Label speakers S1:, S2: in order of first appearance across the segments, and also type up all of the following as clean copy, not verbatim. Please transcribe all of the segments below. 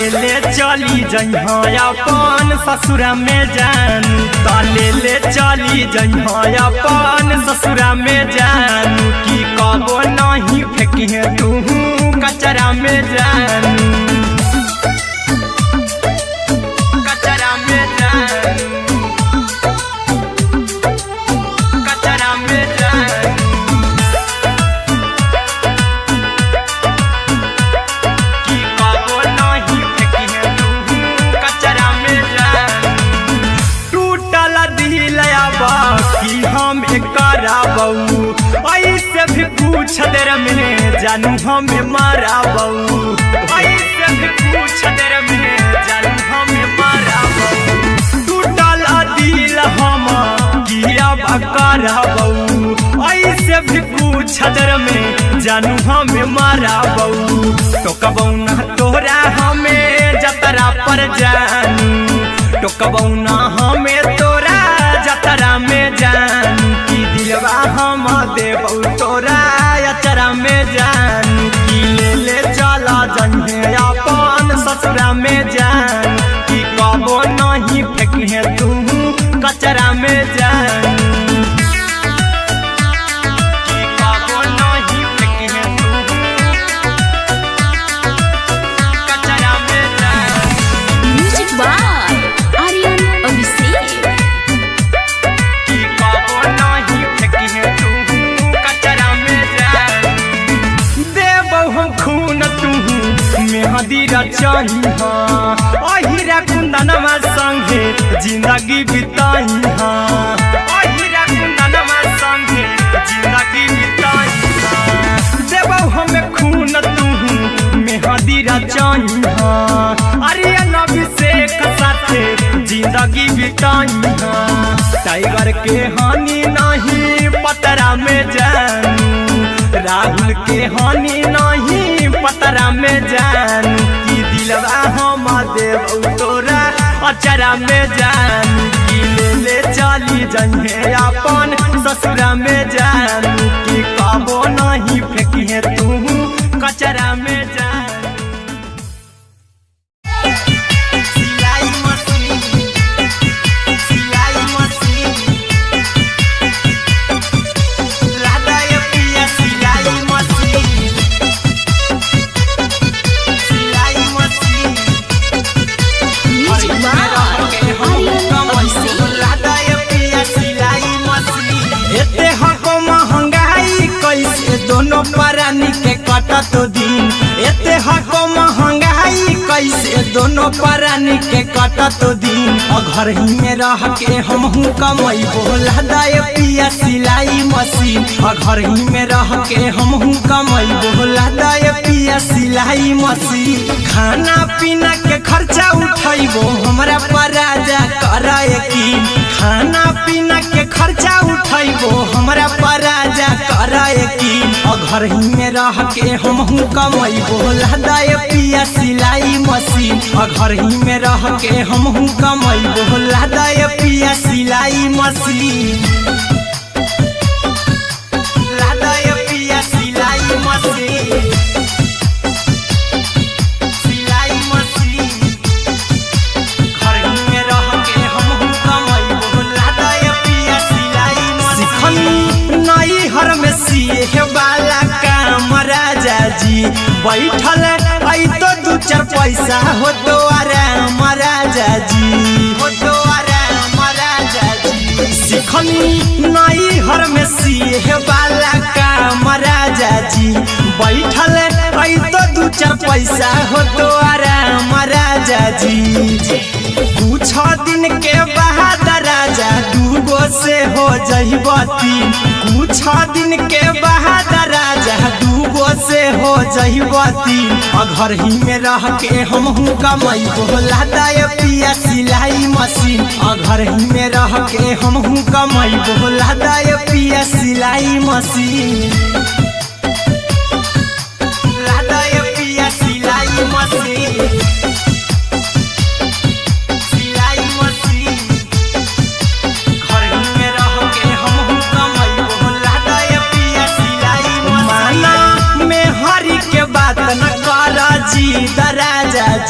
S1: ले चली जइहा अपन ससुरा में जानू ताले ले चली जइहा अपन ससुरा में जानू कि कबो नहीं फेंकिहे तू कचरा में जानू कचरा में जानू कचरा में जानू कि हम कराबू ऐसे भी पूछ देर में जानू हमें माराबू ऐसे भी पूछ देर में जानू हमें माराबू टूटल दिल हम किया कराबू ऐसे भी पूछ देर में जानू हमें माराबू टोकबू ना तोरा हमें जतरा पर जानू टोकबू ना हमें तोरा जतरा में जानू कि दिलवा हम देबू तोरा अचरा में जानू कि ले चला जइहे अपन ससुरा में जानू कि कबो नहीं फेंकिहे तू कचरा में जानू कि कबो नहीं फेंकिहे तू कचरा में जानू।
S2: Music by Aryan Abhishek.
S1: मेहदीरा चाहिहा अहिरा कुंदनमा संगे जिंदगी बिताईहा अहिरा कुंदनमा संगे जिंदगी बिताईहा देबो हमें खून तू मेहदीरा चाहिहा आर्यन अभिषेक साथे जिंदगी बिताईहा टाइगर के हानि नहीं पतरा में जानू राहुल के हानि नहीं पतरा में जानू कि दिलवा हम देबू तोरा अचरा में जानू कि ले चली जइहे अपन ससुरा में जानू कि कबो नहीं फेंकिहे तू कचरा में जानू। दोनों परानी के कटा तो दिन एते हको महंगाई कैसे दोनों परानी के कटा तो दिन घर ही में रह के हमहू कमाई बोला दाए पिया सिलाई मशीन घर ही में रह के हमहू कमाई बोला दाए पिया सिलाई मशीन खाना पीना के खर्चा उठाइबो हमरा पराजा कराए की खाना पीना के खर्चा उठाइबो हमरा पराजा कराए की घर ही में रह के हमहू कमाई बोला दाए पिया सिलाई मशीन घर ही में रह के हमहू कमाई बोला दाए पिया सिलाई मशीन लादाए पिया सिलाई मशीन सिलाई मशीन घर ही में रह के हमहू कमाई बोला दाए पिया सिलाई मशीन नई हर में सिए वाला काम राजा जी बैठल आई तो दू चार पैसा हो तो आराम राजा जी हो तो आराम राजा जी सिखनी नई हर में सिए वाला काम राजा जी बैठल आई तो दू चार पैसा हो तो आराम राजा जी कुछ दिन के बाद राजा दूगो से हो जहिबती कुछ दिन के बाद राजा दूगो से हो जहिबती घर ही में रह के हमहू कमाई बोला दाए पिया सिलाई मशीन घर ही में रह के हमहू कमाई बोला दाए पिया सिलाई मशीन लादाए पिया सिलाई मशीन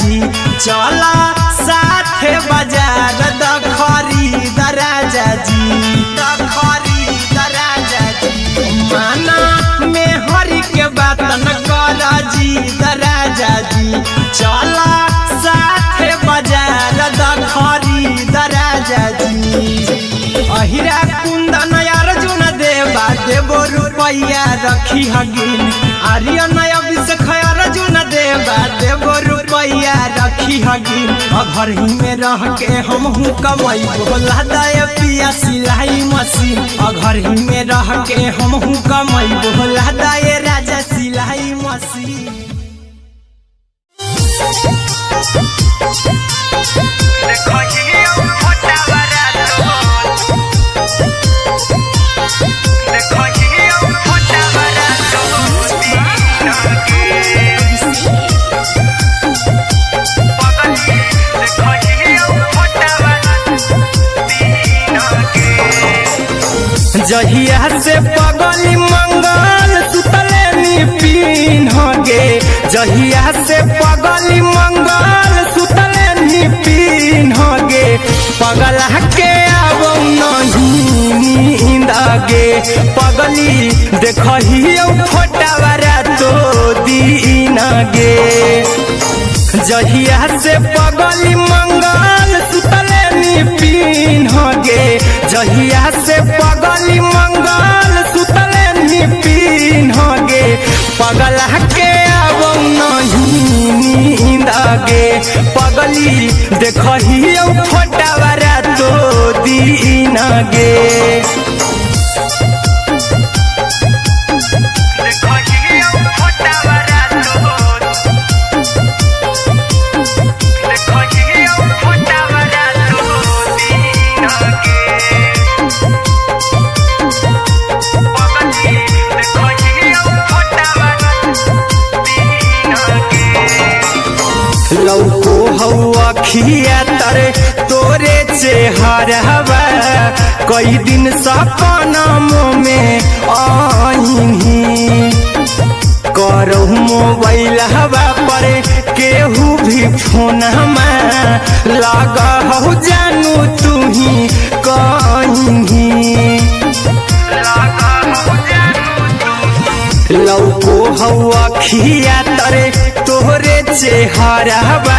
S1: जी चला साथे बाजार द खरीद राजा जी, द खरीद राजा जी। माना में हरि के बात न कर जी द राजा जी, चला साथे बाजार द खरीद राजा जी। अहिरा कुंदन अर्जुन देवा देवो रुपैया रखी हगिन, आर्यन अभिषेक अर्जुन देवा देवो रुपैया रखी हगिन। घर ही में रह के हमहू कमाई बोला दे पिया सिलाई मशीन, घर ही में रह के हमहू कमाई बोला दे राजा सिलाई मशीन। जहिया से पगली मंगल सुतले निपिन गे, जहिया से पगली मंगल सुतले निपिन गे। पगला के अब नहीं नींद गे, पगली देखही फोटावारा तो दीन गे। जहिया से पगली मंगल सुतले निपिन गे, जहिया से पगली मंगल सुतले निपिन गे। पगला के अब नहीं नींद गे, पगली देखही फोटावारा तो दीन गे। लौको हवा खिया तरे तोरे चेहरवा, कई दिन सपनों में आईनी। करो मोबाइल हवा पर केहू भी फोन लगा हो जानू तू ही कहीं। लौको हवा खिया तरे तोहरे चेहरवा,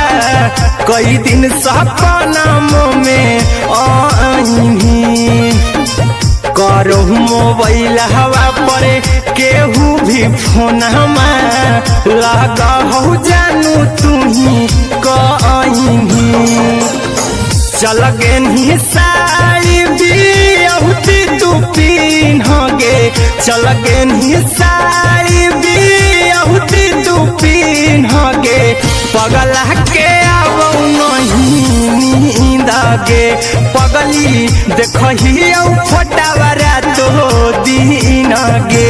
S1: कई दिन सपनों में आईनी। करो मोबाइल हवा पर केहू भी फोन लगा हो जानू तू ही कहीं। चल गे साड़ी बिहुती तू पीन गे, चल गे साड़ी बिहुती तू पीन गे। पगला के अब नहीं नींद गे, पगली देखही फोटावारा तो दीन गे।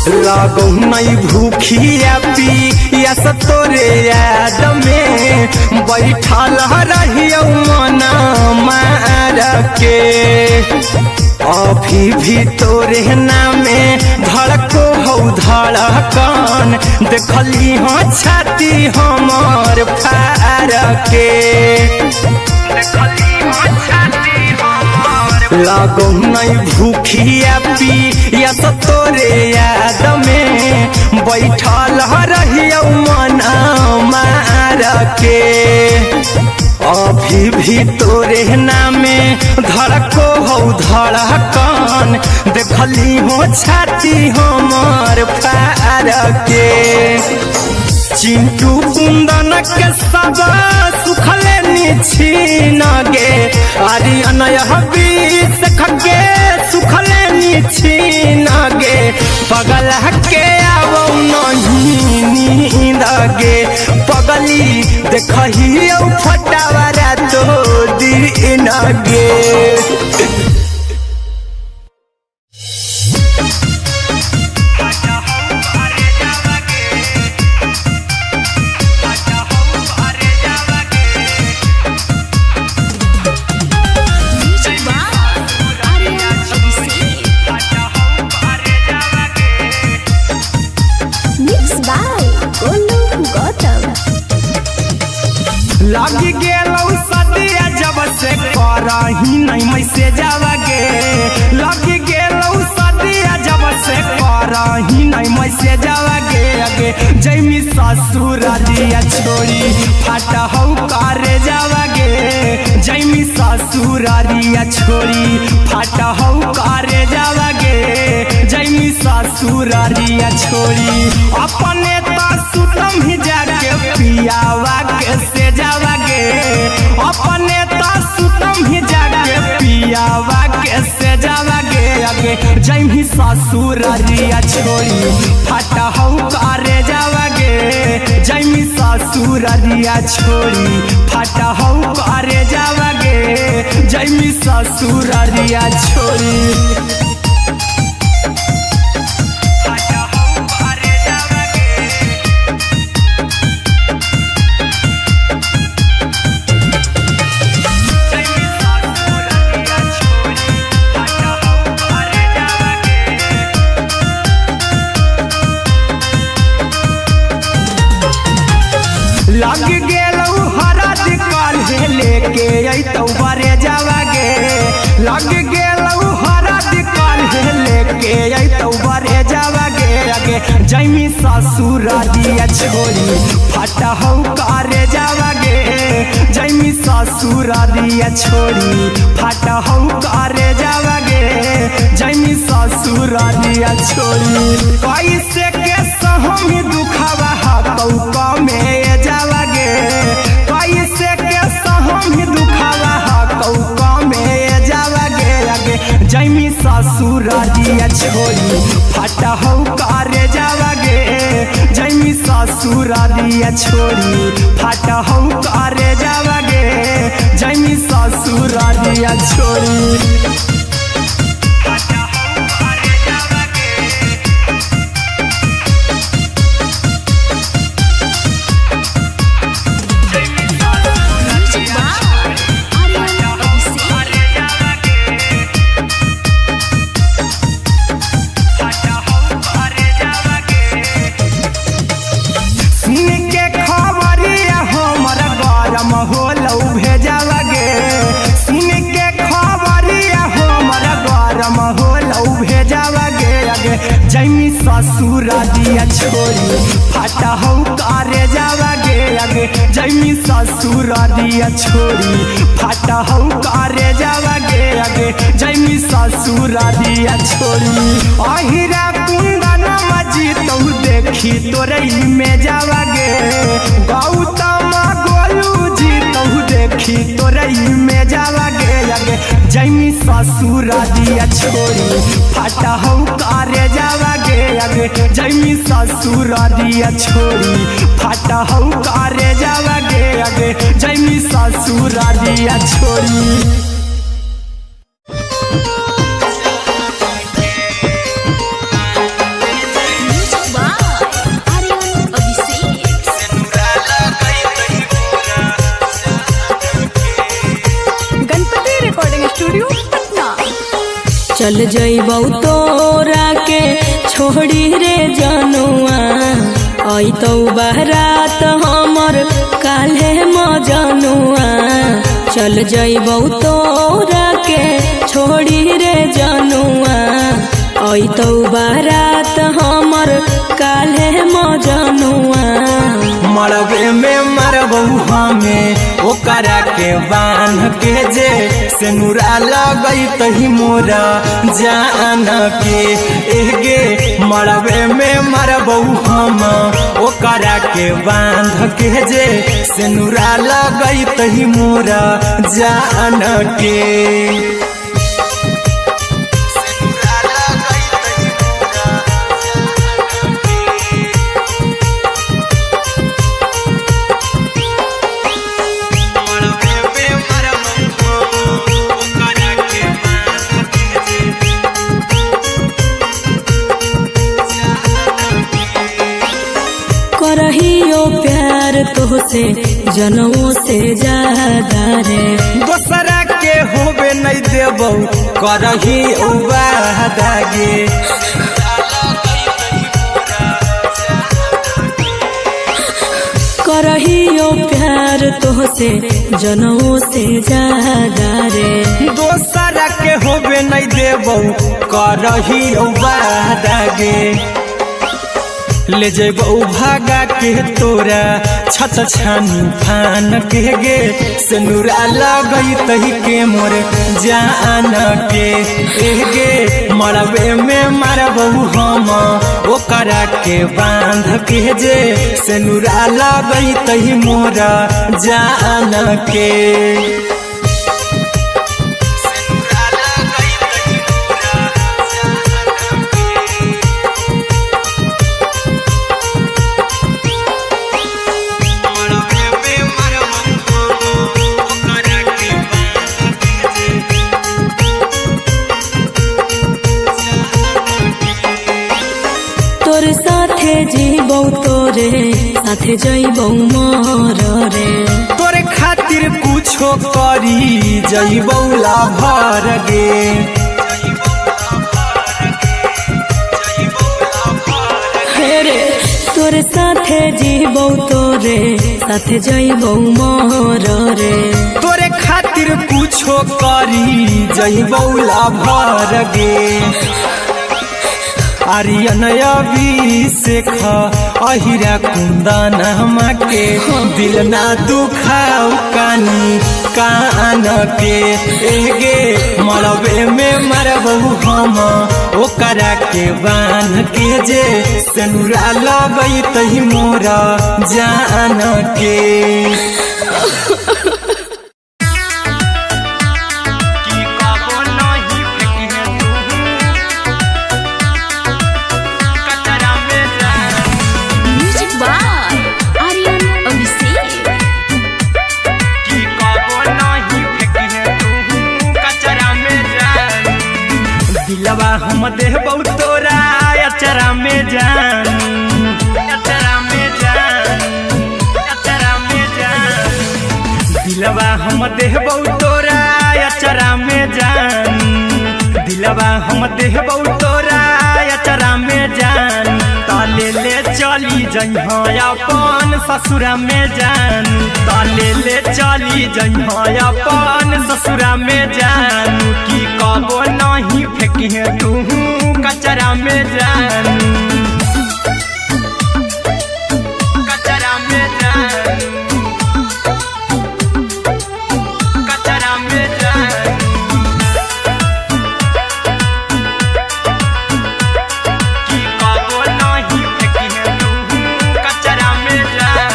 S1: लागो नहीं भूखिया पिया तोरे याद में, बैठल रहियो मन मार के। अभी भी तोरे नामे धड़को हो धड़कन, देखली हो छाती हमर फार के। लागो नहीं भूखिया पिया तोरे याद में, बैठल रहियो मन मार के। अभी भी तोरे नामे धड़को हो धड़कन, देखली हो छाती हमर फार के। चिंटू कुंदन के सब सुखले निछीन गे, आर्यन अभिषेक के सुखले निछीन गे। पगला के अब नहीं नींद गे, पगली देखही फटावारा तो दीन गे। करही नहीं मैसे जावागे लग गेलौ सदिया जब से करही नहीं मैसे जावागे आगे जैमी ससुरारिया छोड़ी फाटा हौ करे जावागे जैमी ससुरारिया छोड़ी फाटा हौ करे जावागे जैमी ससुरारिया छोड़ी अपने तो सुतम ही जाके पियावा के से जावागे अपने तो सुतम ही जाके पियावा के से जावागे आगे जैमी ससुरारिया छोड़ी फाटा हौ करे जावागे जैमी ससुरारिया छोड़ी फाटा हौ करे जावागे जैमी ससुरारिया छोड़ी लग गेलौ हरद काल्हे लेके अइतौ बरे जावागे लग गेलौ हरद काल्हे लेके अइतौ बरे जावागे आगे जैमी ससुरारिया छोड़ी फाटा हौ करे जावागे जैमी ससुरारिया छोड़ी फाटा हौ करे जावागे जैमी ससुरारिया छोड़ी कैसे के सहमी दुखावा हकौ में जावागे कैसे के सहमी दुखावा हकौ में जावागे आगे जैमी ससुरारिया छोड़ी फाटा हौ करे जावागे जैमी ससुरारिया छोड़ी फाटा हौ करे जावागे जैमी ससुरारिया छोड़ी होलौ भेजावागे सुन के खबरिया हमरा गरम होलौ भेजावागे आगे जैमी ससुरारिया छोड़ी फाटा हौ करे जावागे आगे जैमी ससुरारिया छोड़ी फाटा हौ करे जावागे आगे जैमी ससुरारिया छोड़ी अहिरा कुंदन मजी तौ देखी तोरई में जावागे गौतम देखी तोरई में जावागे आगे जैमी ससुरारिया छोड़ी फाटा हौ करे जावागे आगे जैमी ससुरारिया छोड़ी फाटा हौ करे जावागे आगे जैमी ससुरारिया छोड़ी
S3: चल जइबौ तोरा के छोड़ी रे जनुआ अइतौ बारात हमर काल्हे मजनुआ चल जइबौ तोरा के छोड़ी रे जनुआ अइतौ बारात हमर काल्हे मजनुआ
S1: मरबे में मरबौ हमें ओकरा के बांध के जे सेनुरा लगैतहि मोरा जान के एगे मरबे में मरबौ हम ओकरा के बांध के जे सेनुरा लगैतहि मोरा जान के
S3: करहियो प्यार तोहसे जनमों से ज्यादा रे
S1: दोसरा के होबे नहीं देबौ करही उबादागे
S3: करहियो प्यार तोह से जनों से ज्यादा रे।
S1: दोसरा के होबे नहीं देबो करही वादा गे, ले जेबो भागा के तोरा छत छानी फान के गे, सिनुरा लगई तही के मोर जान के गे, मरबे में मारबो हम ओकरा के बांध के जे, सिनुरा लगई तही मोर जान के।
S3: तोरे साथे जीबौ तोरे साथे जइबौ मोर रे,
S1: तोरे खातिर कुछो करी जइबौ लाभर गे,
S3: रे तोरे साथे जीबौ तोरे साथे जइबौ मोर रे,
S1: तोरे खातिर कुछो करी जइबौ लाभर गे। आर्यन अभिषेक अहिरा कुंदन के, दिल ना दुखाऊ कानी कान के गे, मरबे में मरबो हम ओकरा के बांध के जे, सिनुरा लगई तही मोरा जान के। दिलवा हम देबौ तोरा अचरा में जान, अचरा में जान, अचरा में जान, दिलवा हम देबौ तोरा अचरा में जान, दिलवा हम देबौ तोरा अचरा में जान, ताले ले चली जइहा अपन ससुरा में जान, ताले ले चली जइहा अपन ससुरा में जान, की कबो नहीं फेंके तू कचरा में जान, कचरा में जान, कचरा में जान, की कबो नहीं फेंके तू कचरा में जान,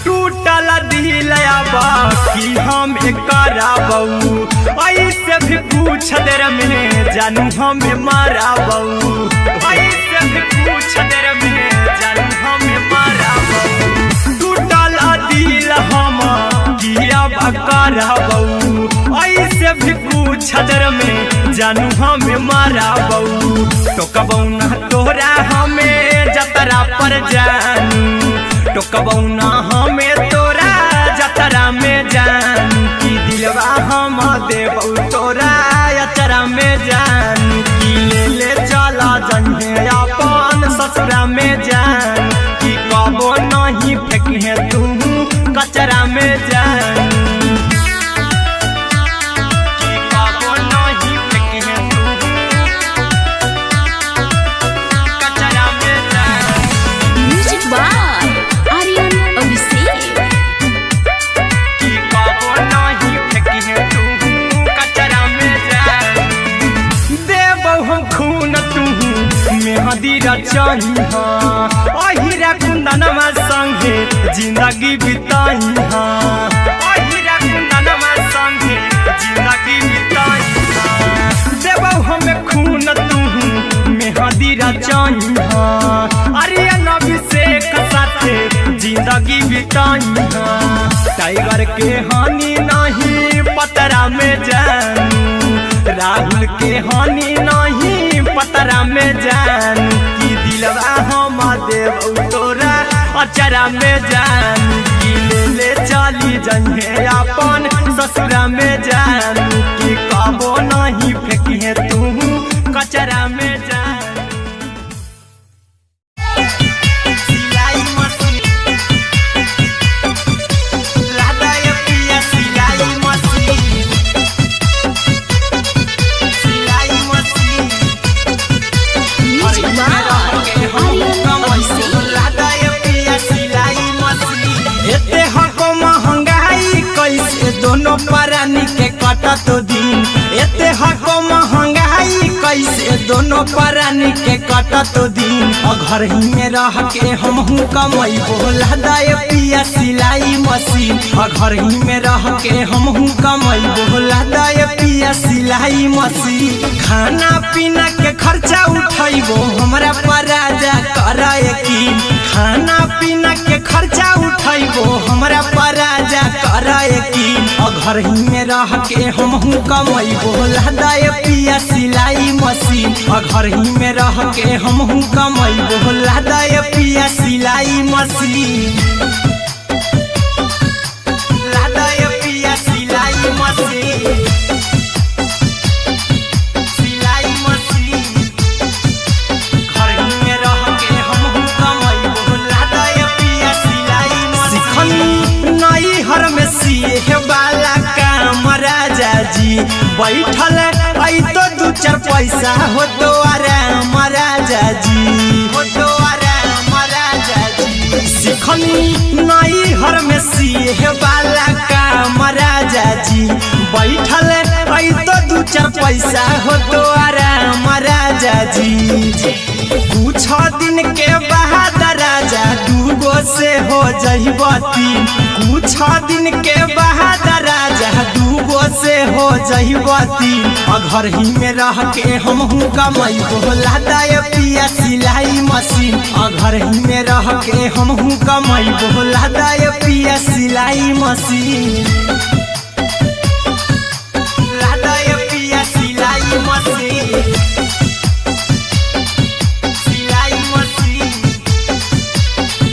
S1: टूटल दिल बाकी हम कराबौ, ऐसे भी पूछ देर में जानू हमें माराबौ, ऐसे भी पूछ देर में जानू हमें माराबौ, टूटल दिल हम किया कराबौ, ऐसे भी पूछ देर में जानू हमें माराबौ, टोकबौ ना तोरा हमें जतरा पर जानू, टोकबौ ना हमें तोरा जतरा में जान, की दिलवा हम देबौ तोरा अचरा में जान, की ले चला जइहे अपन ससुरा में जान, की कबो नहीं फेंके तू कचरा में जान, की कबो नहीं फेंके तू कचरा में जान।
S2: Music by Aryan Abhishek.
S1: की कबो नहीं फेंके तू कचरा में जान, देबौ हम खून तू मेहदी रचइहा, अहिरा कुंदनमा संगे जिंदगी बिताइहा, अहिरा कुंदनमा संगे जिंदगी बिताइहा, देबौ हम खून तू मेहदी रचइहा, आर्यन अभिषेक साथे जिंदगी बिताइहा, टाइगर के हानि नहीं पतरा में जानू, राहुल के हानि नहीं पतरा में जानू, की दिलवा हम देबौ तोरा अचरा में जानू, की ले चली जइहे अपन ससुरा में जानू, की कबो नहीं फेंकिहे तू कचरा में जानू। सिलाई मशीन दोनों प्राणी के कटत दिन एते हको महंगाई कैसे दोनों प्राणी के कटत दिन घर ही में रह के हमहू कमाई बोला दाए पिया सिलाई मशीन घर ही में रह के हमहू कमाई बोला दाए पिया सिलाई मशीन खाना पीना के खर्चा उठाइबो हमरा पराजा कराए की खाना पीना के खर्चा उठाइबो हमरा पराजा कराए की घर ही में रह के हमहू कमाई बोला दाए पिया सिलाई मशीन घर ही में रह के हमहू कमाई बोला दाए पिया सिलाई मशीन लादाए पिया सिलाई मशीन सिलाई मशीन घर ही में रह के हमहू कमाई बोला दाए पिया सिलाई मशीन नई हर में सिए वाला काम राजा जी बैठल आई तो दू चार पैसा हो तो आराम राजा जी हो तो आराम राजा जी सिखनी नई हर में सिए वाला काम राजा जी बैठल आई तो दू चार पैसा हो तो आराम राजा जी कुछ दिन के बाद राजा दूगो से हो जहिबती कुछ दिन के बाद राजा दूगो से हो जहिबती घर ही में रह के हमहू कमाई बोला दाए पिया सिलाई मशीन घर ही में रह के हमहू कमाई बोला दाए पिया सिलाई मशीन लादाए पिया सिलाई मशीन सिलाई मशीन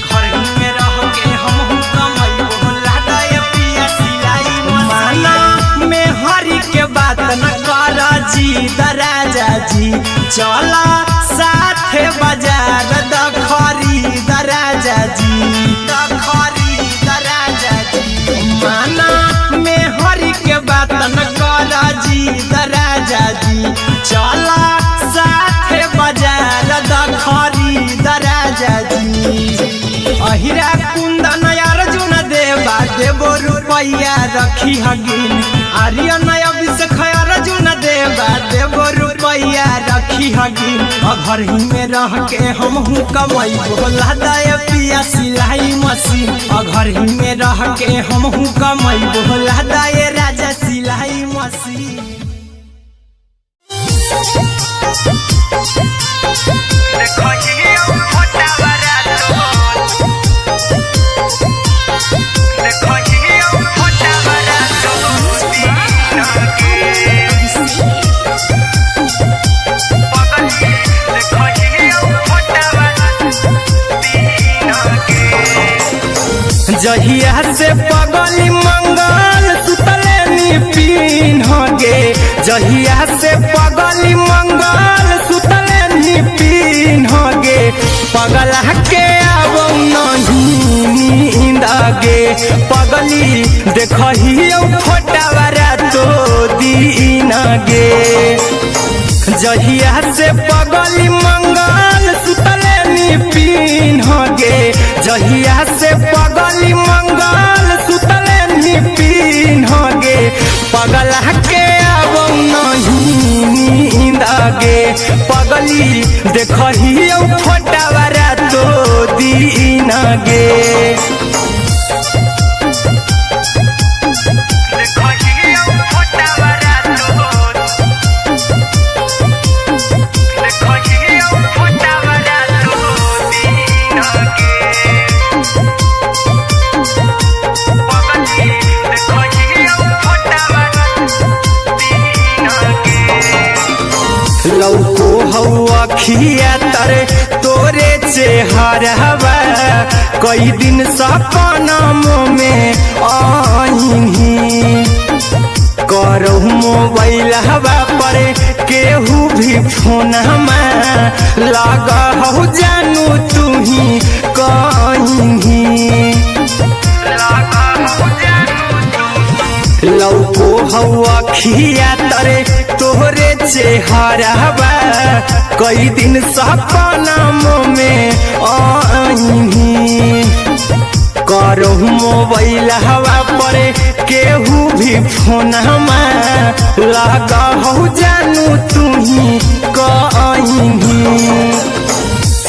S1: घर ही में रह के हमहू कमाई बोला दाए पिया सिलाई मशीन में हरी के बात न कर जी दराजा जी चला साथे बाजार दखरी दराजा जी दखरी दराजा जी माना में हरी के बात न कर जी दराजा जी चला साथे बाजार दखरी दराजा जी अहिरा कुंदन अर्जुन देवा देवो रुपया रखी हगिन आर्यन अभिषेक अर्जुन देवा देवो रुपया रखी हगिन घर ही में रह के हमहू कमाई बोला दाए पिया सिलाई मशीन घर ही में रह के हमहू कमाई बोला दाए राजा सिलाई मशीन जहिया से पगली मंगल सुतले पीन गे जहिया से पगली मंगल सुतले पीन गे पगला के अब नहीं नींद गे पगली देखही फोटावारा तो दीन गे जहिया से पगली मंगल सुतले पीन गे जहिया से पगली मंगल सुतले पीन गे पगला के अब नहीं नींद गे पगली देखही फोटावारा तो दीन गे लौको हवा खिया तरे तोरे चेहरवा कई दिन सपना में आईनी करो मोबाइल हवा पर केहू भी फोन लगा हो जानू तू ही कहीं लौको हवा खिया तरे तोहरे चेहरवा कई दिन सपना में आईनी करो मोबाइल हवा पर केहू भी फोन लगा हो जानू तुही कहीं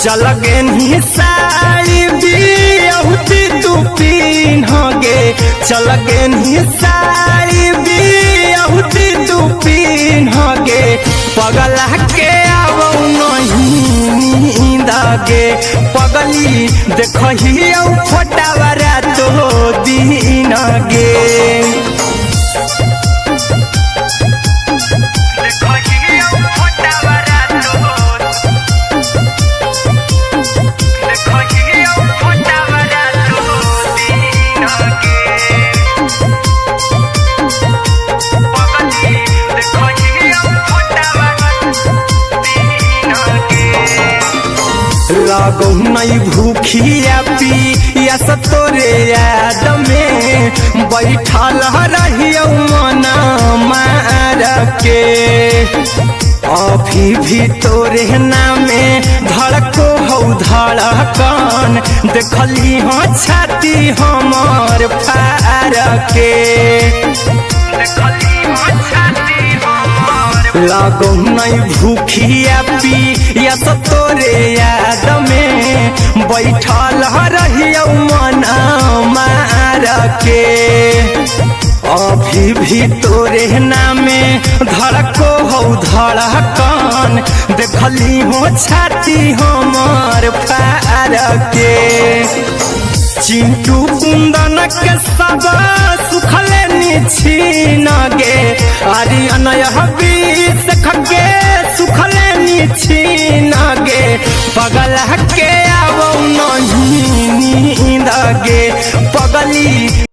S1: चल गे साड़ी बियहुती तू पिन्हगे चल गे साड़ी बियहुती तू पिन्हगे पगला के आवो नहीं दागे पगली देखही फोटावरा तो दिन गे लागो नहीं भूखिया पिया तोरे याद में बैठल रहियो मना मार के अभी भी तोरे नामे धड़को हो धड़कन देखली हाँ छाती हमार फार के लागो नहीं भूखिया पिया तोरे याद में बैठल रहियो मना मार के अभी भी तोरे नामे धड़को हो धड़कन देखली हो छाती हमार फार के चिंटू कुंदन के सब सुखले छीन गे आर्यन हबीस खगे सुखले छीन गे पगला के आवो नहीं नींद गे पगली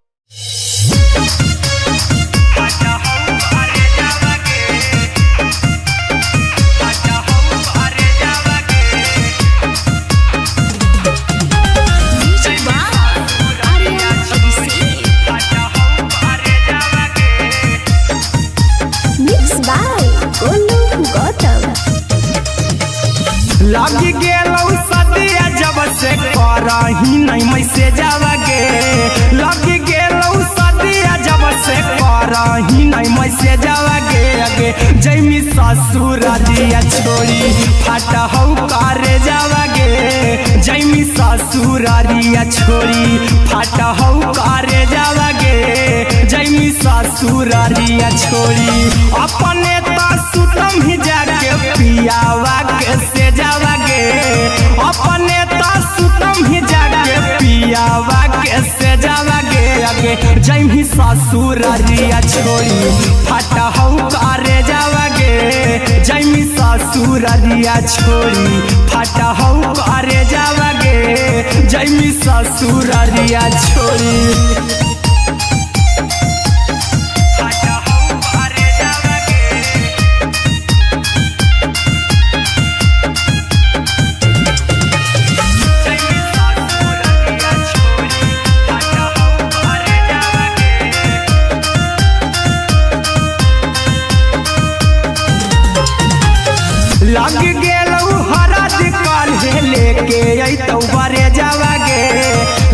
S1: लगी गेलौ सदिया जब से करही नहीं मैसेज आवागे लगी गेलौ सदिया जब से करही नहीं मैसेज आवागे आगे जैमी ससुरालिया छोड़ी फाटा हौ करे जावागे जैमी ससुरालिया छोड़ी फाटा हौ करे जावागे जैमी ससुरालिया छोड़ी अपने तो सुतम ही जाके पियावा के से जावागे अपने तो सुतम ही जाके पियावा के से जावागे आगे जैमी ससुरालिया छोड़ी फाटा हौ करे जावागे जैमी ससुरालिया छोड़ी फाटा हौ करे जावागे जैमी ससुरालिया छोड़ी लग गेलौ हरद काल्हे लेके अइतौ बरे जावागे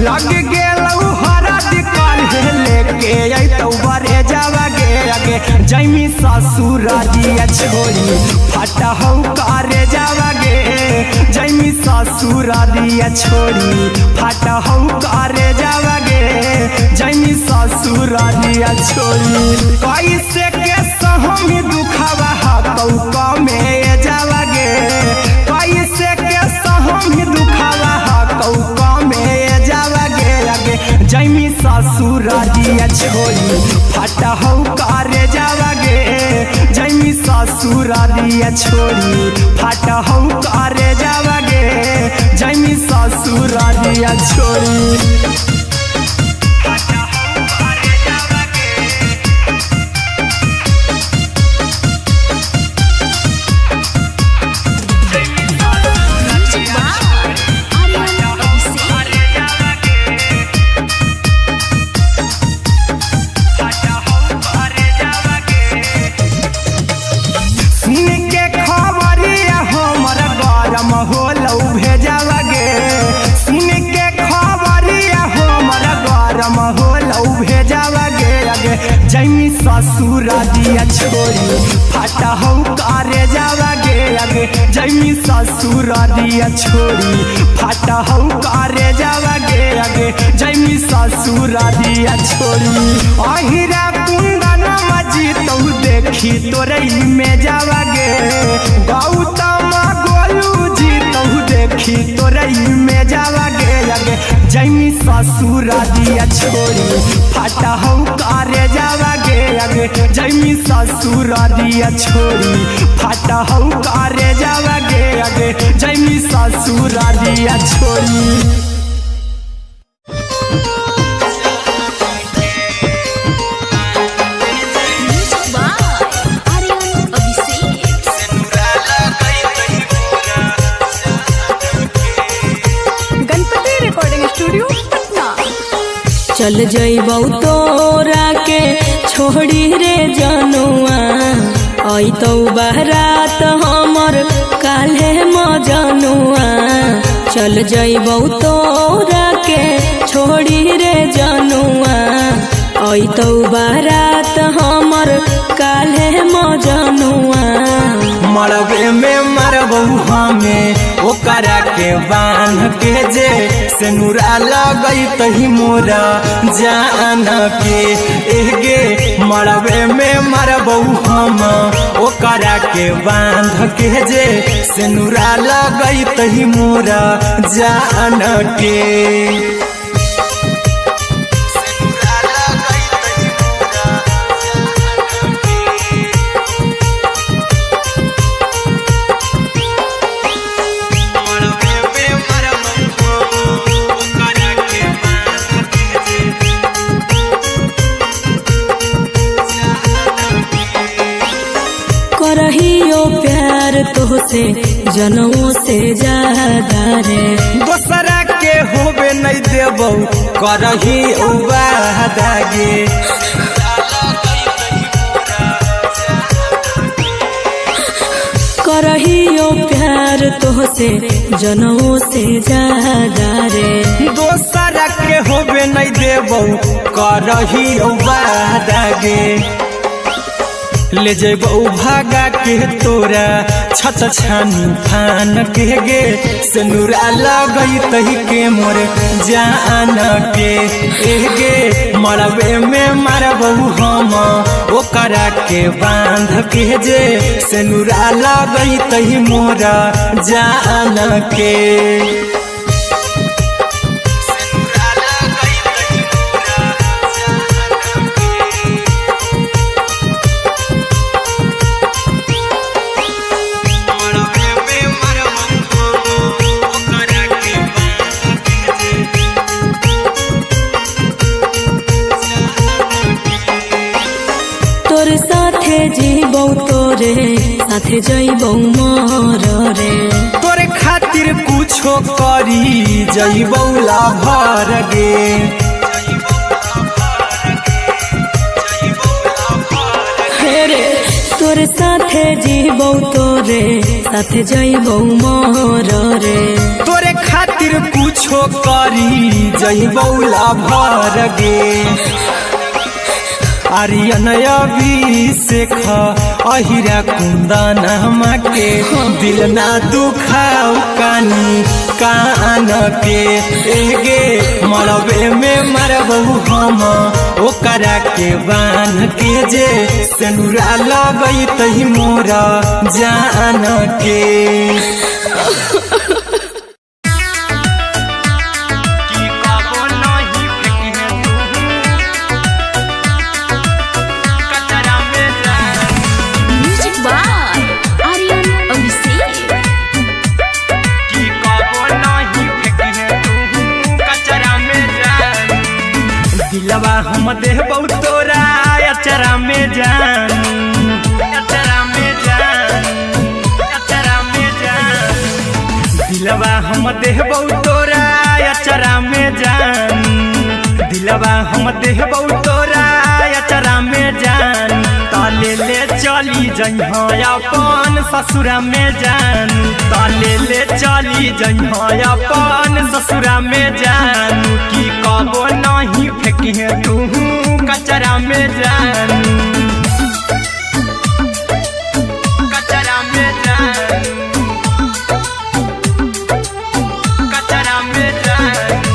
S1: लग गेलौ हरद काल्हे लेके अइतौ बरे जावागे आगे जैमी ससुरालिया छोड़ी फाटा हौ करे जावागे जैमी ससुरालिया छोड़ी फाटा हौ करे जावागे जैमी ससुरालिया छोड़ी कैसे के सहम दुखवा हतौ कमे जावागे कैसे के सहम दुखवा हतौ कमे जावागे आगे जैमी ससुरालिया छोड़ी फाटा हौ करे जावागे जैमी ससुरालिया छोड़ी फाटा हौ करे जावागे जैमी ससुरालिया छोड़ी होलौ भेजावागे सुन के खबरिया हो जैमी ससुर दिया छोड़ी फाटा हो करे जावा गे आगे जैमी ससुर दिया छोड़ी फाटा हो करे जावा गे आगे जैमी ससुर दिया छोड़ी अहिरा कुंदन मजी तो देखी तोरई में जावा गे गौतम गोलू जी तो देखी तोरई में जावा गे आगे जैमी ससुर दिया छोड़ी फाटा हो करे जावा गे आगे जैमी ससुर दिया छोड़ी फाटा हो करे जावा गे आगे जैमी ससुर दिया छोड़ी
S3: चल जइबौ तोरा के छोड़ी रे जनुआ अइतौ बारात हमर काल्हे मजनुआ चल जइबौ तोरा के छोड़ी रे जनुआ अइतौ बारात हमर काल्हे मजनुआ
S1: मरबे में मरबौ हमें ओकरा के बांध के जे सेनुरा लगई तही मोरा जान के एगे मरबे में मरबौ हम ओकरा के बांध के जे सेनुरा लगई तही मोरा जान के
S3: करहियो प्यार तोहसे जनों से ज्यादा रे
S1: दोसरा के होबे नहीं देबौ करही वादा गे
S3: करहियो प्यार तोहसे जनों से ज्यादा रे
S1: दोसरा के होबे नहीं देबौ करही वादा गे ले जेबौ भागा के तोरा छत छानी फान के गे सेनुरा लगई तही के मोर जान के एगे मरबे में मरबौ हम ओकरा के बांध के जे सेनुरा लगई तही मोरा जान के
S3: तोरे साथे जीबौ तोरे साथे जइबौ मोर रे
S1: तोरे खातिर कुछो करी जइबौ लाभर गे
S3: रे तोरे साथे जीबौ तोरे साथे जइबौ मोर रे
S1: तोरे खातिर कुछो करी जइबौ लाभर गे आर्यन अभिषेक अहिरा कुंदन के दिल ना दुखाऊ कानी कान के एगे मरबे में मरबौ हम ओकरा के बांध के जे सेनुरा लगई तही मोरा जान के दिलवा हम देबौ तोरा अचरा में जान अचरा में जान अचरा में जान दिलवा हम देबौ तोरा अचरा में जान दिलवा हम देबौ तोरा अचरा में जान ताले ले चली जइहा अपन ससुरा में जान ताले ले चली जइहा अपन ससुरा में जान की कबो नहीं फेंकी तू कचरा में जानू, कचरा में जानू, कचरा में जानू,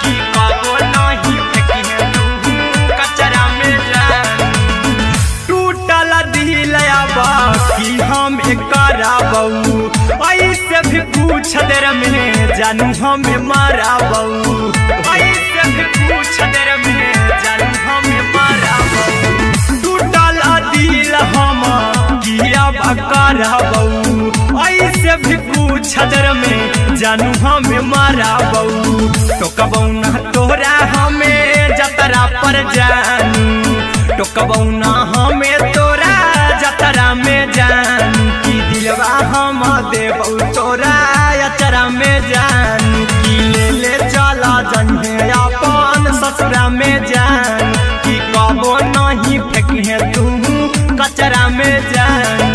S1: कि कबो नहीं फेंकी तू कचरा में जानू। टूटल दिल कि हम कराबू ऐसे भी पूछ देर में जानू हमें माराबू, ऐसे भी पूछ देर में जानू हमें माराबू। टूटल दिल हम किया कराबू ऐसे भी पूछ देर में जानू हमें माराबू। तो कबू ना तोरा हमें जतरा पर जानू, तो कबू ना हमें तोरा जतरा में जानू, कि दिलवा हम देबू तोरा अचरा में जानू, कि ले चला जन्हे अपन ससुरा में जानू, कि कबो नहीं फेंकी तू कचरा में जानू,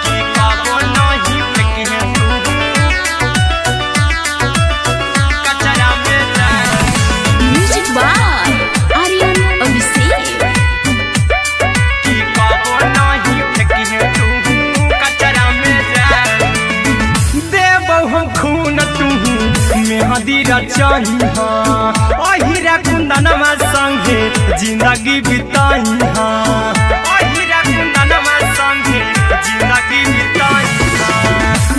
S1: कि कबो नहीं फेंकी तू कचरा में जानू।
S2: Music by Aryan Abhishek.
S1: मेहदी रचाई अहिरा कुंदनमा संगे जिंदगी बिताई, अहिरा कुंदनमा संगे जिंदगी बिताई।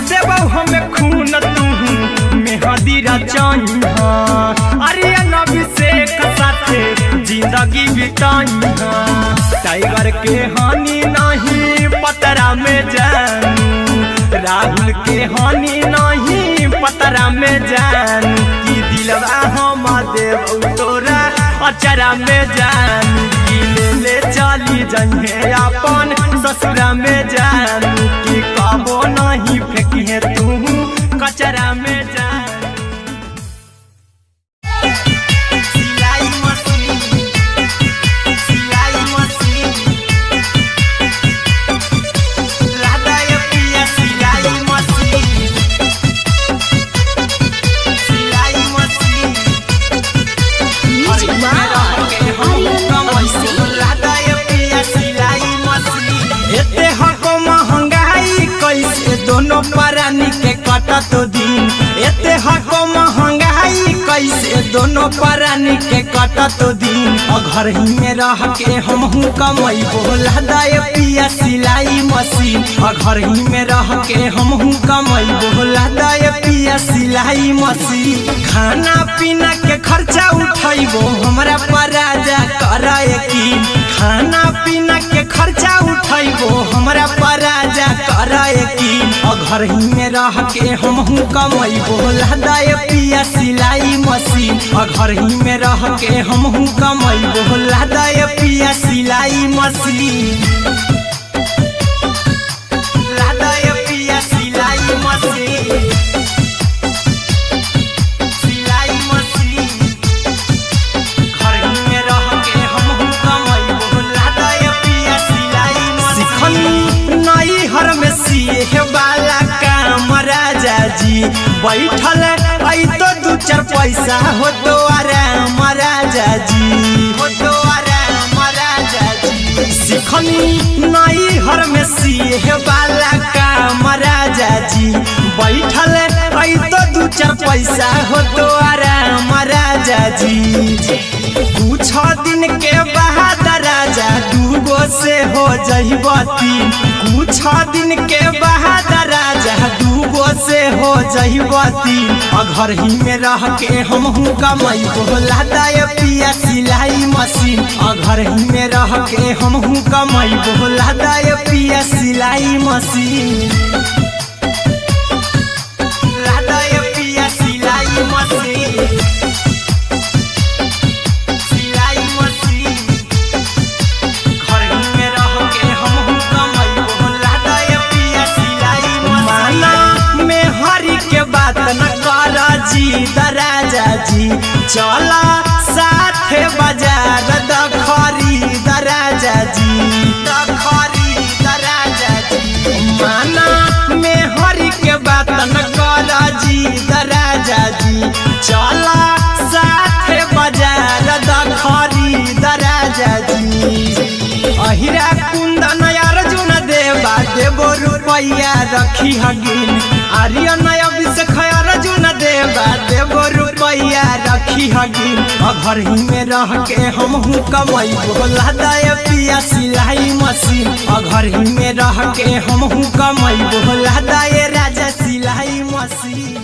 S1: देबो हमें खून तू मेहदी रचाई आर्यन अभिषेक साथे जिंदगी बिताई। टाइगर के हानि नहीं पतरा में जानू, राहुल के हानि नहीं पतरा में जानू, कि दिलवा हम देबू तोरा अचरा में जानू, कि ले चली जन्हे अपन ससुरा में जानू, कि कबो नहीं फेंकी तू कचरा में जानू। सिलाई मशीन, सिलाई मशीन, लादा ये पिया सिलाई मशीन, सिलाई machine.
S2: Music by Aryan Abhishek.
S1: लादा ये पिया सिलाई मशीन। एते हको महंगाई कैसे दोनों परानी के कटत दिन, एते हको महंगाई कैसे दोनों परानी के कटत दिन। घर ही में रह के हमहू कमैबो लादा ये पिया सिलाई मशीन, घर ही में रह के हमहू कमैबो लादा ये पिया सिलाई मशीन। खाना पीना के खर्चा उठैबो हमरा पर राजा करे यकीन, खाना पीना के खर्चा उठैबो हमरा पर राजा करे यकीन। घर ही में रह के हमहू कमैबो लादा ये पिया सिलाई मशीन, घर ही में रह के हमहू कमैबो लादा ये पिया सिलाई मशीन, लादा ये पिया सिलाई मशीन, सिलाई मशीन। घर ही में रह के हमहू कमैबो लादा ये पिया सिलाई मशीन। सिखनी नई हर में सिए वाला काम राजा जी, बैठल आई तो दू चार पैसा हो तो आराम राजा जी, हो तो आराम राजा जी। सिखनी नई हर में सिए वाला काम राजा जी, बैठल आई तो दू चार पैसा हो तो आराम राजा जी। कुछ दिन के बाद राजा दूगो से हो जइबो तीन, कुछ दिन के बाद राजा दूगो से हो जइबो तीन। घर ही में रह के हमहू कमैबो लादा ये पिया सिलाई मशीन, घर ही में रह के हमहू कमैबो लादा ये पिया सिलाई मशीन, लादा ये पिया सिलाई मशीन, सिलाई मशीन। घर ही में रह के हमहू कमैबो लादा ये पिया सिलाई मशीन। माना में हरी के बात न कर जी दराजा जी, चला साथे बाजार दखरी दराजा जी, दखरी दराजा जी। माना में अहिरा कुंदन अर्जुन देवा देवो रुपैया रखी हगिन आर्यन अभिषेक अर्जुन देवा देवो रुपैया रखी हगिन घर ही में रह के हमहू कमाई बोला दाय पिया सिलाई मशीन घर ही में रह के हमहू कमाई बोला दाय राजा सिलाई मशीन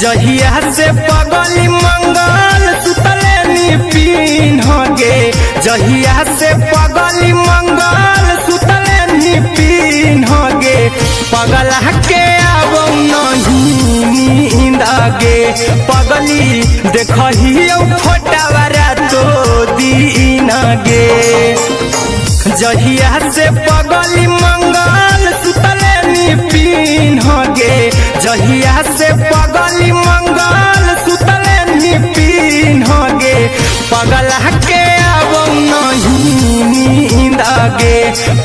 S1: जहिया से पगली मंगल सुतले निपिन गे जहिया से पगली मंगल सुतले निपिन गे पगला के आवो नहीं नींद गे पगली देखहियो फोटावारा तो दीन गे जहिया से पगली मंगल सुतले निपिन गे जहिया से पगली मंगल सुतले निपिन गे पगला के आवो नहीं नींद गे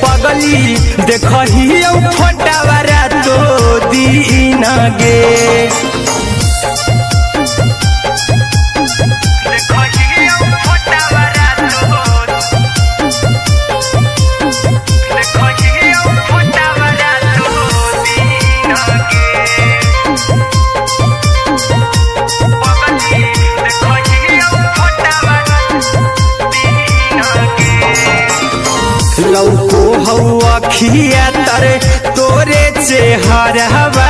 S1: पगली देखहियो फोटावारा तो दीन गे लौको हवा खिया तरे तोरे चेहरावा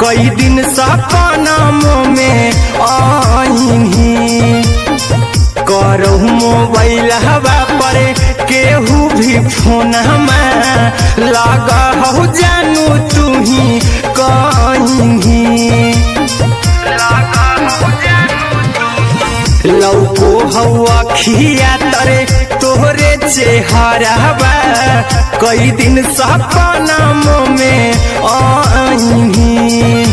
S1: कई दिन सपना में आईनी करहु मोबाइल हवा पर केहू भी फोन लगा हो जानू तू ही कहीं लौको हवा खिया तरे तोहरे चेहरावा कई दिन सपना में आईनी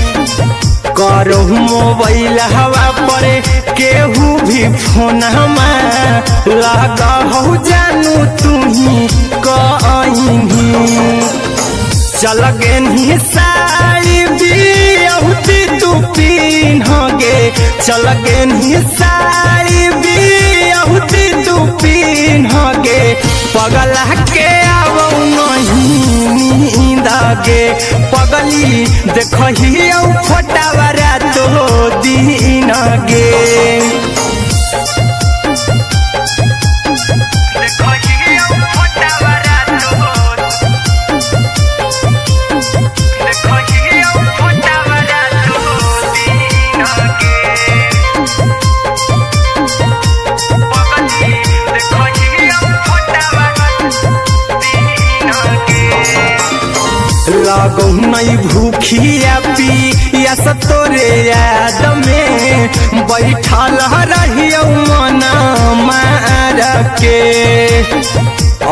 S1: करहु मोबाइल हवा पर केहू भी फोन लगा हो जानू तू ही कहीं चल गेनी साड़ी बियहुती तू पीन गे चल गेनी साड़ी बियहुती तू पीन गे पगला के आवो नहीं नींद गे पगली देखहियो फोटावारा तो दीन गे लागो नहीं भूखिया पिया तोरे याद में बैठल रहियो मना मार के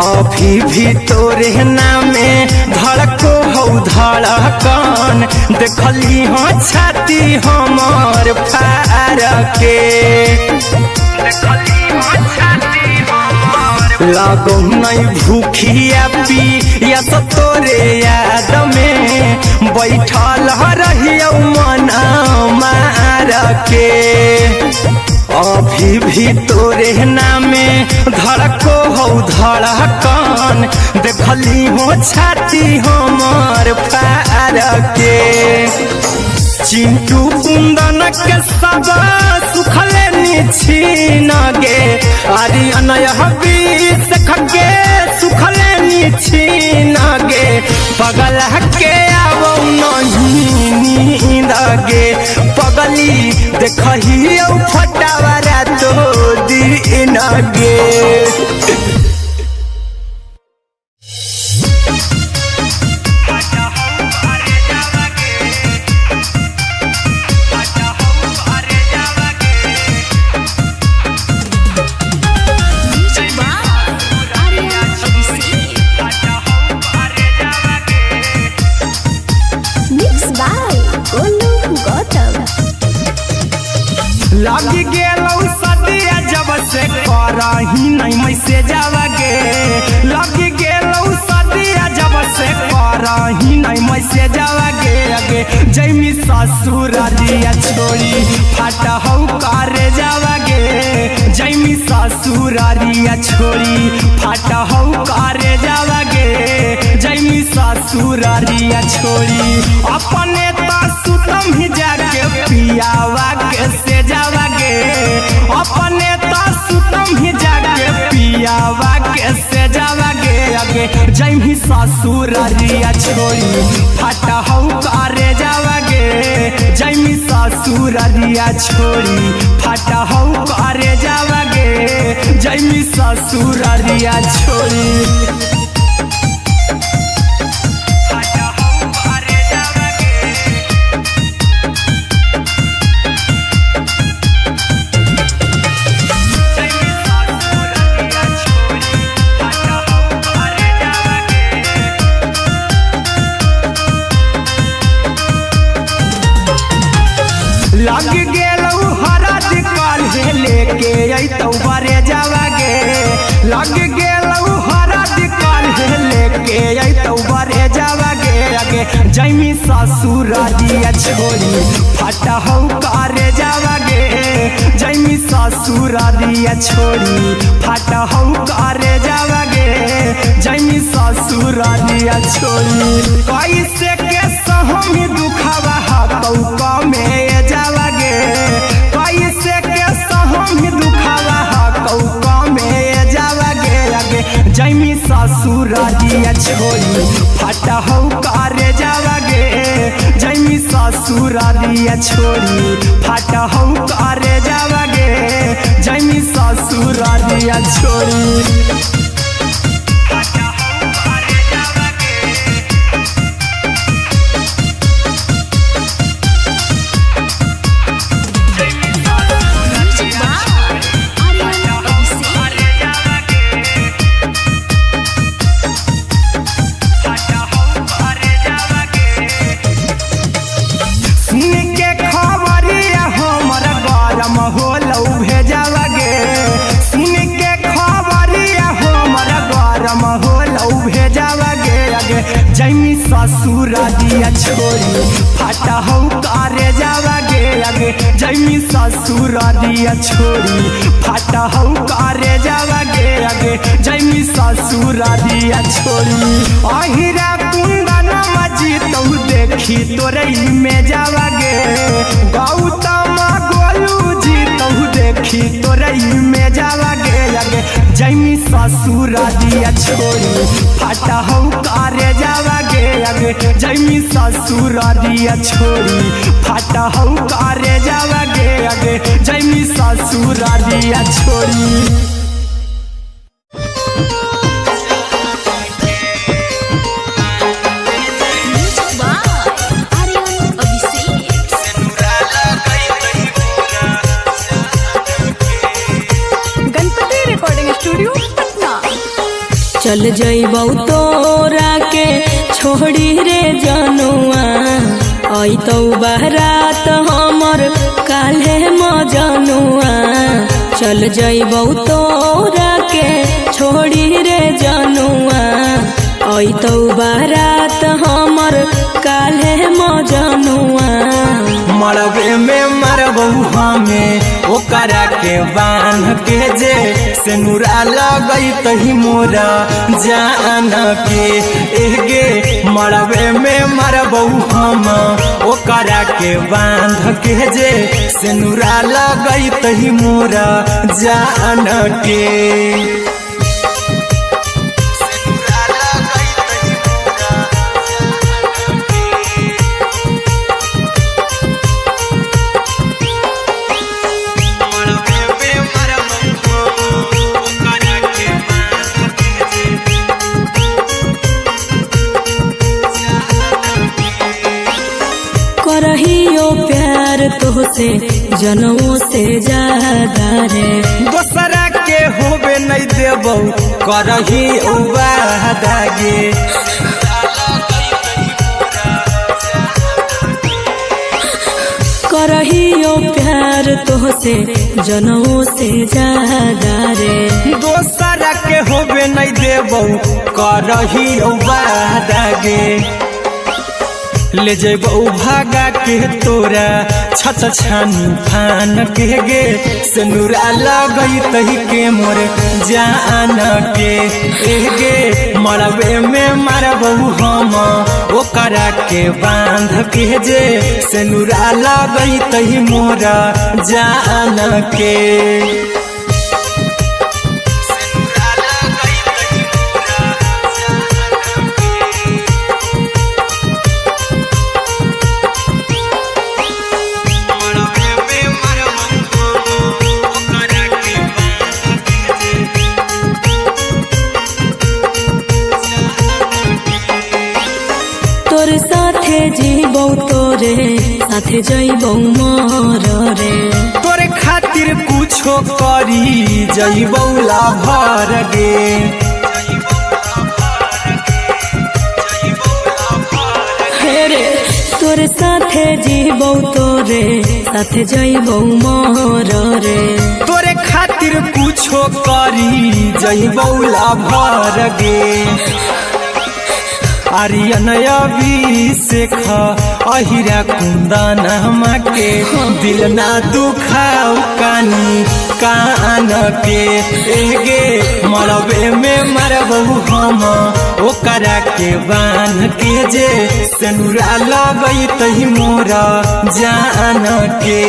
S1: अभी भी तोरे नामे धड़को हो धड़कन देखली हो छाती हमर फार के लागो नहीं भूखिया पिया तोरे याद में बैठल रहियो मना मार के अभी भी तोरे नामे धड़को हो धड़कन देखली हो छाती हमर फार के चिंटू कुंदन के सब सुखले निछीन गे आर्यन अभिषेक के सुखले निछीन गे पगला के आवो नहीं नींद गे पगली देखहियो फोटावारा तो दीन गे
S2: Mixed by
S1: लग गेलौ सदिया जब से करही नहीं मैसेजवा गे लग गेलौ सदिया जब से करही नहीं मैसेजवा गे अगे जैमी ससुरारिया छोड़ी फाटा हौ करे जावा गे जैमी ससुरारिया छोड़ी फाटा हौ करे जावा गे जैमी ससुरारिया छोड़ी अपने सुतम ही जाके पियावा के से जावा गे अपने सुतम ही जाके पियावा के से जावा गे अगे जैमी ससुरारिया छोड़ी फाटा हौ करे जावा गे जैमी ससुरारिया छोड़ी फाटा हौ करे जावा गे जैमी ससुरारिया छोड़ी लग गेलौ हरद काल्हे लेके अइतौ बरे जावा गे लग गेलौ हरद काल्हे लेके अइतौ बरे जावा गे अगे जैमी ससुरारिया छोड़ी फाटा हौ करे जावा गे जैमी ससुरारिया छोड़ी फाटा हौ करे जावा गे जैमी ससुरारिया छोड़ी कैसे के सहम दुखावा हाथौ कमे जावा गे कैसे के सहम दुखावा हाथौ कमे जावा गे अगे जैमी ससुरारिया छोड़ी फाटा हौ करे जावा गे जैमी ससुरारिया छोड़ी फाटा हौ करे जावा गे जैमी ससुरारिया छोड़ी होलौ भेजावा गे सुन के खबरिया हमर गरम होलौ भेजावा गे अगे जैमी ससुरारिया छोड़ी फाटा हौ करे जावा गे अगे जैमी ससुरारिया छोड़ी फाटा हौ करे जावा गे अगे जैमी ससुरारिया छोड़ी अहिरा कुंदन मजी तौ देखी तोरे में जावा गे गौतम गोलू देखी तोरई में जावा गे अगे जैमी ससुरारिया छोड़ी फाटा हौ करे जावा गे अगे जैमी ससुरारिया छोड़ी फाटा हौ करे जावा गे अगे जैमी ससुरारिया छोड़ी
S3: चल जइबौ तोरा के छोड़ी रे जनुआ अइतौ बारात हमर काल्हे मजनुआ चल जइबौ तोरा के छोड़ी रे जनुआ अइतौ बारात हमर काल्हे मजनुआ
S1: मरबे में मरबौ हमें ओकरा के बांध के जे सेनुरा लगैतहि मोरा जान के एगे मरबे में मरबौ हम ओकरा के बांध के जे सेनुरा लगैतहि मोरा जान के
S3: करहियो प्यार तोहसे जनमों से ज्यादा रे
S1: दोसरा के होबे नहीं देबौ करही वादा गे
S3: करहियो प्यार प्यार तोहसे जनमों से ज्यादा रे।
S1: दोसरा के होबे नहीं देबो करही वादा गे, ले जेबो भागा के तोरा छत छानी फान के गे, सिनुरा लगई तही के मोर जान के गे, मरबे में मारबो हम ओकरा के बांध के जे, सिनुरा लगई तही मोर जान के।
S3: तोरे साथे जीबो तोरे साथे जइबो मोर रे,
S1: तोरे खातिर कुछो करी जइबो लाभर गे,
S3: रे तोरे साथे जीबो तोरे साथे जइबो मोर रे,
S1: तोरे खातिर कुछो करी जइबो लाभर गे। आर्यन अभिषेक अहिरा कुंदन के, दिल ना दुखाओ कानी कान के गे, मरबे में मरबो हम ओकरा के बान के जे, सिनुरा लगई तही मोरा जान के।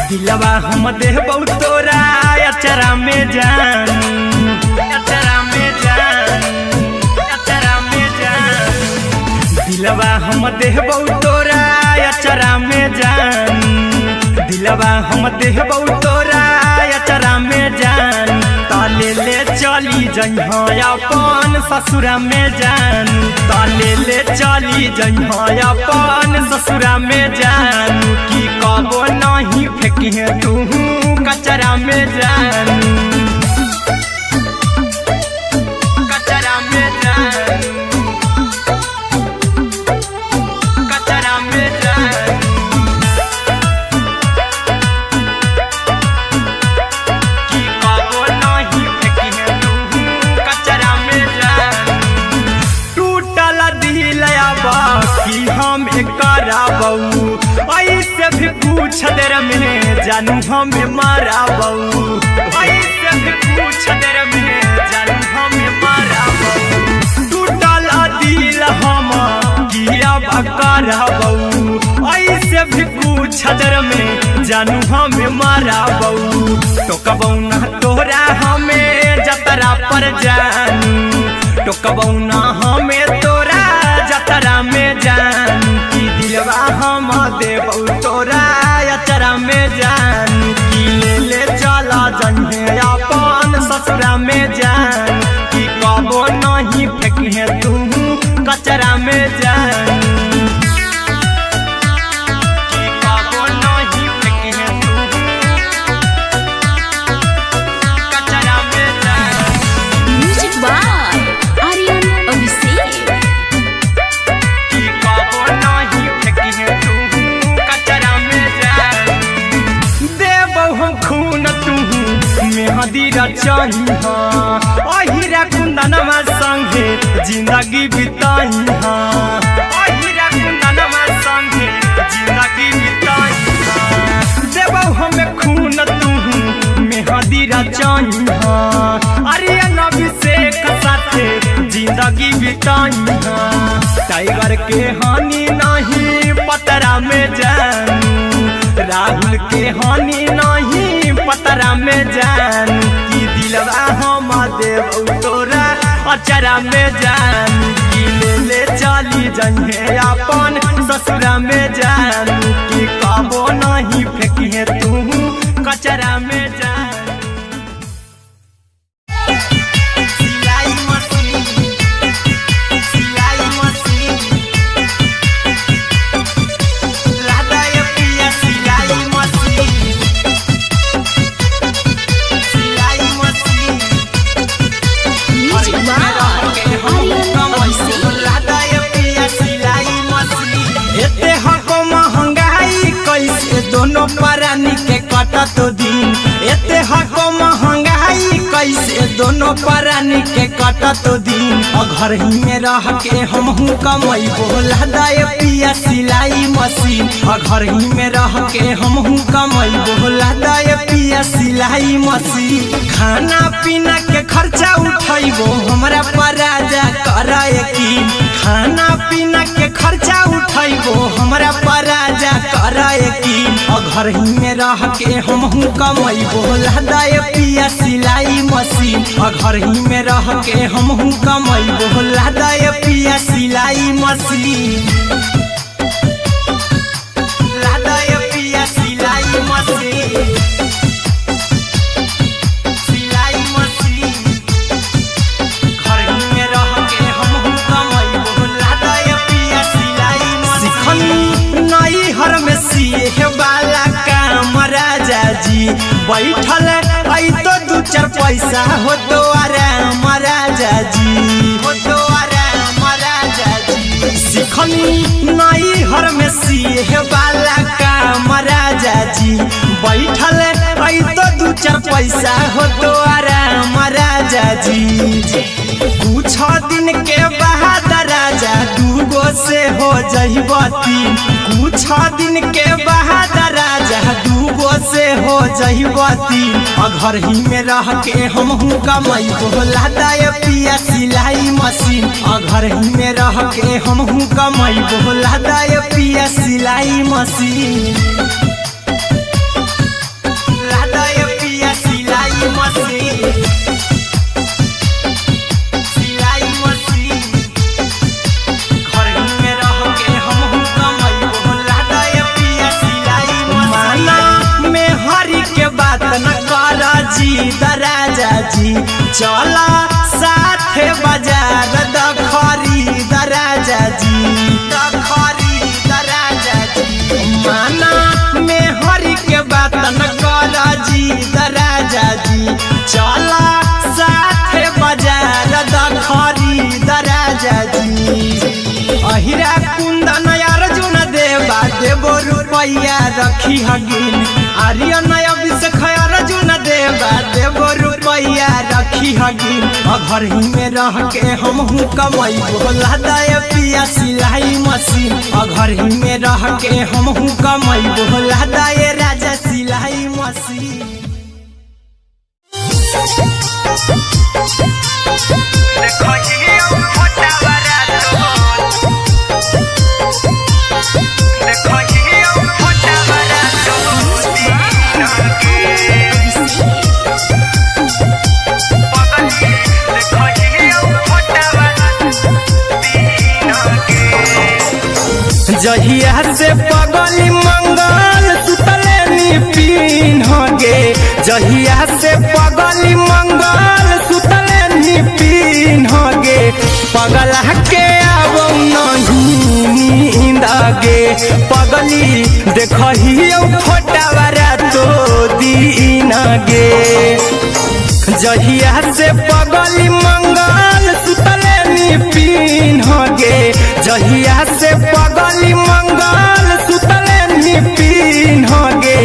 S1: दिलवा हम देबो तोरा अचरा में जान, अचरा में जान, अचरा में जान, दिलवा हम देबो तोरा अचरा में जान, दिलवा हम देबो तोरा अचरा में जान, ताले ले चली जइहा अपन ससुरा में जान, ताले ले चली जइहा अपन ससुरा में जान, की कबो नहीं फेंकी तू कचरा में जान, कचरा में जान, कचरा में जान, की कबो नहीं फेंकी तू कचरा में जान, टूटल दिल बाकी हम कराबू, ऐसे भी पूछ देर में जानू हमें माराबू, ऐसे भी पूछ देर में जानू हमें माराबू, टूटल दिल हम किया कराबू, ऐसे भी पूछ देर में जानू हमें माराबू, तो कबौ ना तोरा हमें जतरा पर जानू, तो कबौ ना हमें तोरा जतरा में जानू, की दिलवा हम देबो तोरा अचरा में जान, की ले चला जन्हे अपन ससुरा में जान, की कबो नहीं फेंकी तू कचरा में जान, की कबो नहीं फेंकी तू कचरा में जान।
S2: Music by Aryan Abhishek.
S1: की कबो नहीं फेंकी तू कचरा में जान, देबो हम खून तू मेहदी रचही अहिरा कुंदनमा संगे जिंदगी बिताई, अहिरा कुंदनमा संगे जिंदगी बिताई, देबो हमें खून तू मेहदी रचही आर्यन अभिषेक साथे जिंदगी बिताई, टाइगर के हानि नहीं पतरा में जानू, राहुल के हानि नहीं पतरा में जानू, की दिलवा हम देबो तोरा अचरा में जानू, की ले चली जइहे अपन ससुरा में जानू, की कबो नहीं फेंकी तू कचरा में जानू। सिलाई मशीन, सिलाई मशीन। कटत दिन एते हको महंगाई कैसे दोनों प्राणी के कटत दिन घर ही में रह के हमहू कमैबो लदाए पिया सिलाई मशीन घर ही में रह के हमहू कमैबो लदाए पिया सिलाई मशीन खाना पीना के खर्चा उठैबो हमरा पर राजा करे यकीन खाना पीना के खर्चा उठैबो हमरा पर राजा करे यकीन घर ही में रह के हमहू कमैबो लदाए पिया सिलाई मशीन घर ही में रह के हमहू कमैबो लदाए पिया सिलाई मशीन लदाए पिया सिलाई मशीन सिलाई मशीन घर ही में रह के हमहू कमैबो लदाए पिया सिलाई मशीन नई हर में सिए वाला काम राजा जी बैठल आई तो दू चार पैसा हो तो आराम राजा जी हो तो आराम राजा जी सिखनी नई हर में सिए वाला काम राजा जी बैठल आई तो दू चार पैसा हो तो आराम राजा जी कुछ दिन के बाद राजा दूगो से हो जइब तीन कुछ दिन के बाद राजा दूगो से हो जइब तीन घर ही में रह के हमहू कमैबो लदाए पिया सिलाई मशीन घर ही में रह के हमहू कमैबो लदाए पिया सिलाई मशीन लदाए पिया सिलाई मशीन सिलाई मशीन घर ही में रह के हमहू कमैबो लदाए पिया सिलाई मशीन में हरी के बात न कर जी दराजा जी चला साथे बाजार दखरी दराजा जी दखरी दराजा जी माना में हरी के बात न कर जी दराजा जी चला साथे बाजार दखरी दराजा जी अहिरा कुंदन अर्जुन देवा देबो रुपैया रखी हगिन आर्यन अभिषेक अर्जुन देवा देबो रुपैया रखी हगिन घर ही में रह के हमहू कमैबो लदाए पिया सिलाई मशीन घर ही में रह के हमहू कमैबो लदाए राजा सिलाई मशीन जहिया से पगली मंगल सुतले निपिन गे जहिया से पगली मंगल सुतले निपिन गे पगला के आबो नहीं नींद गे पगली देखहियो फोटावरा तो दीन गे जहिया से पगली मंगल सुतले निपिन गे जहिया से पगली मंगल सुतले निपिन गे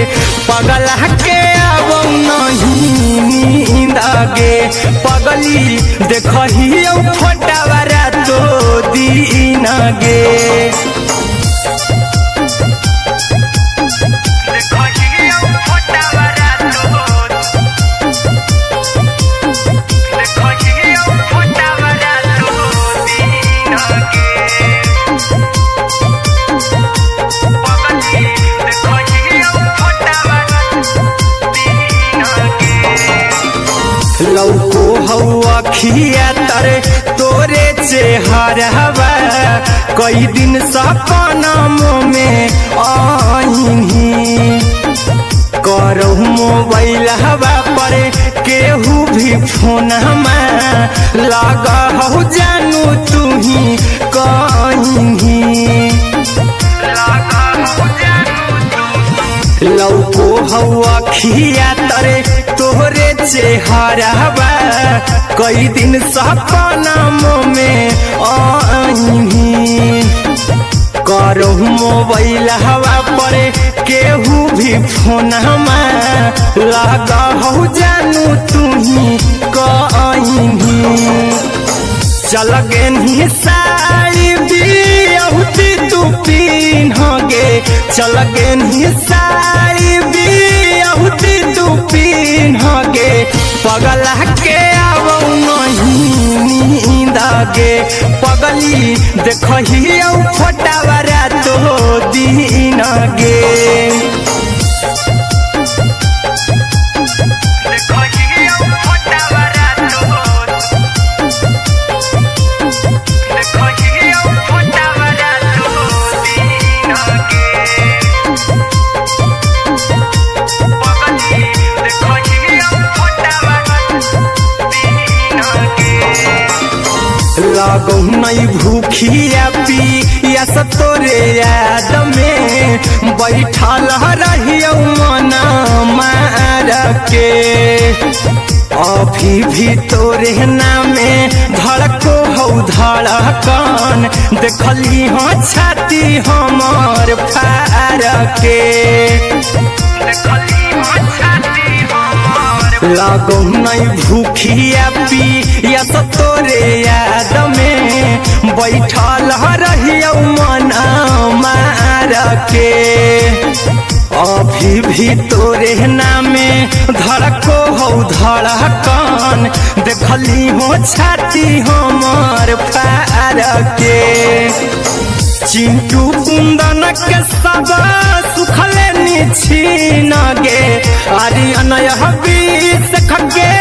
S1: पगला के आबो नहीं नींद गे पगली देखहियो फोटावरा तो दीन गे लौको हवा खिया तरे तोरे चेहरवा कई दिन सपना में आईनी करहु मोबाइल हवा पर केहू भी फोन लगा हो जानू तू ही कहीं लौको हवा खिया तरे तोहरे चेहरवा कई दिन सपना में आईनी करो मोबाइल हवा पर केहू भी फोन लगा हो जानू तुम्ही कहीं चल गेनी साड़ी बियहुती तू पिन्हगे चल गेनी साड़ी बियहुती तू पिन्हगे पगला के आवो नहीं नींदगे पगली देखही फटावरा तो दिन गे लागो नहीं भूखिया पिया तोरे याद में बैठल रहियो मना मार के अभी भी तोरे नामे धड़को हो धड़कन देखली हो छाती हमर फार के लागो नहीं भूखिया पिया तोरे याद में बैठल रहियो मना मार के अभी भी तोरे नामे धड़को हो धड़कन देखली हो छाती हमर फार के चिंटू कुंदन के सब सुखले निछीन गे आर्यन बीस खगे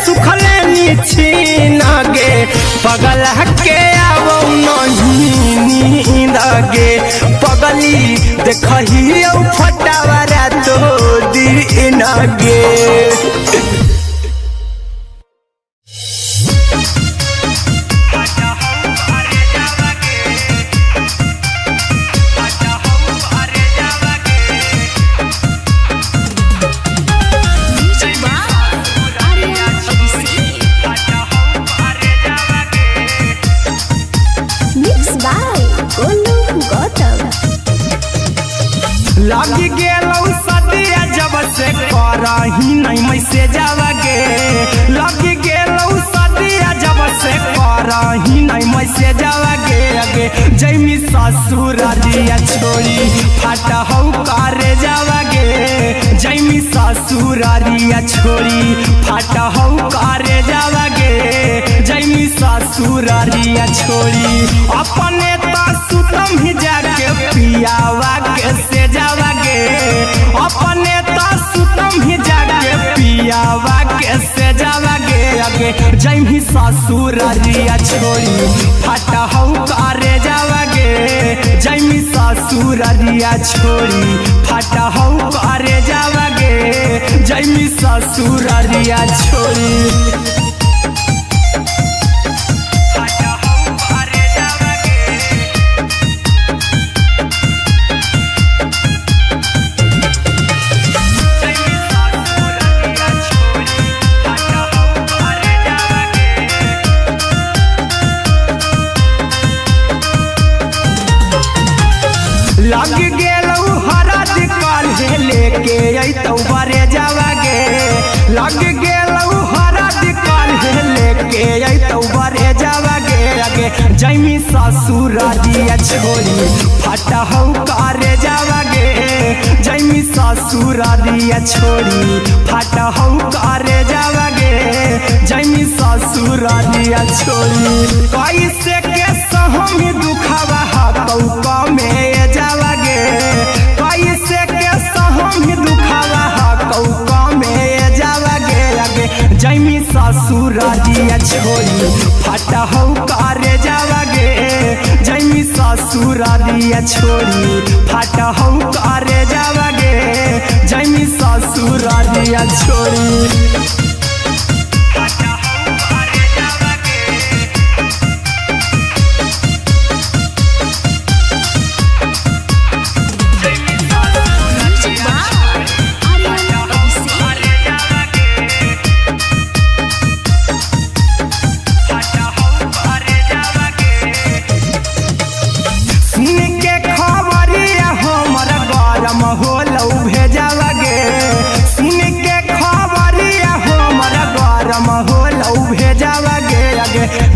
S1: सुखले निछीन गे पगला के आवो नहीं नींद गे पगली देखही फटावरा तो दिन गे लगी गेलौ सदिया जब से करही नहीं मैसे जावगे लगी गेलौ सदिया जब से करही नहीं मैसे जावगे अगे जैमी ससुर दिया छोड़ी फाटा हौ करे जावगे जैमी ससुर दिया छोड़ी फाटा हौ करे जावगे जैमी ससुर दिया छोड़ी अपने सुतम ही जाके पियावा के से जावगे अपने सुतम ही जाके पियावा के से जावगे अगे जैमी ससुर दिया छोड़ी फाटा हौ करे जावगे जैमी ससुर दिया छोड़ी फाटा हौ करे जावगे जैमी ससुर दिया छोड़ी लग गेलौ हरद काल्हे लेके अइतौ बरे जावगे लग गेलौ हरद काल्हे लेके अइतौ बरे जावगे अगे जैमी ससुर दिया छोड़ी फाटा हौ करे जावगे जैमी ससुर दिया छोड़ी फाटा हौ करे जावगे जैमी ससुर दिया छोड़ी कैसे के सहमी दुखवा हतौ कमे जावगे कैसे के सहमी दुखवा हतौ कमे जावगे अगे जैमी ससुर दिया छोड़ी फाटा हौ करे जावगे जैमी ससुर दिया छोड़ी फाटा हौ करे जावगे जैमी ससुर दिया छोड़ी के खा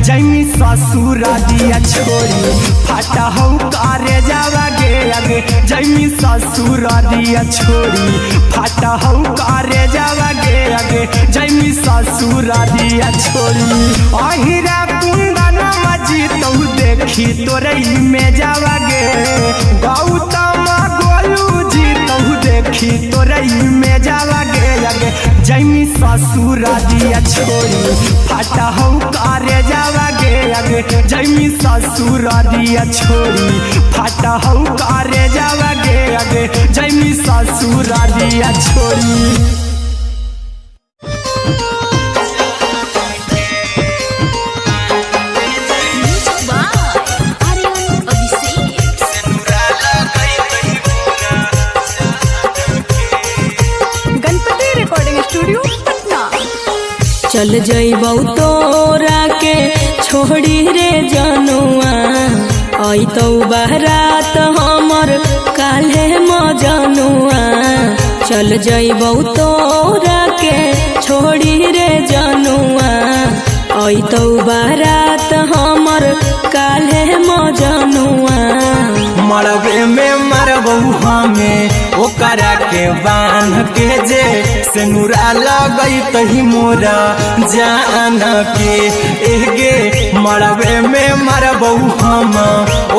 S1: जैमी ससुर दिया छोड़ी फाटा हो करे जावा गे जैमी ससुर दिया छोड़ी फाटा हो करे जावा गे जैमी ससुर दिया छोड़ी अहिरा कुंदन मजी तो देखी तोरई में जावा गे गौतम गोलू जी तो देखी तोरई में जावा गे जैमी ससुर दिया छोड़ी फाटा हो करे जावा गे जैमी ससुर दिया छोड़ी फाटा हो करे जावा गे जैमी ससुर दिया छोड़ी
S3: चल जइबौ तोरा के छोड़ी रे जनुआ आई तो बारात हमर काल्हे मजनुआ चल जइबौ तोरा के छोड़ी रे जनुआ आई तो बारात हमर काल्हे मजनुआ
S1: मरबे में मरबू हमें ओकरा के बांध के जे सेनुरा लगई तही मोरा जान के एगे मरबे में मरबू हम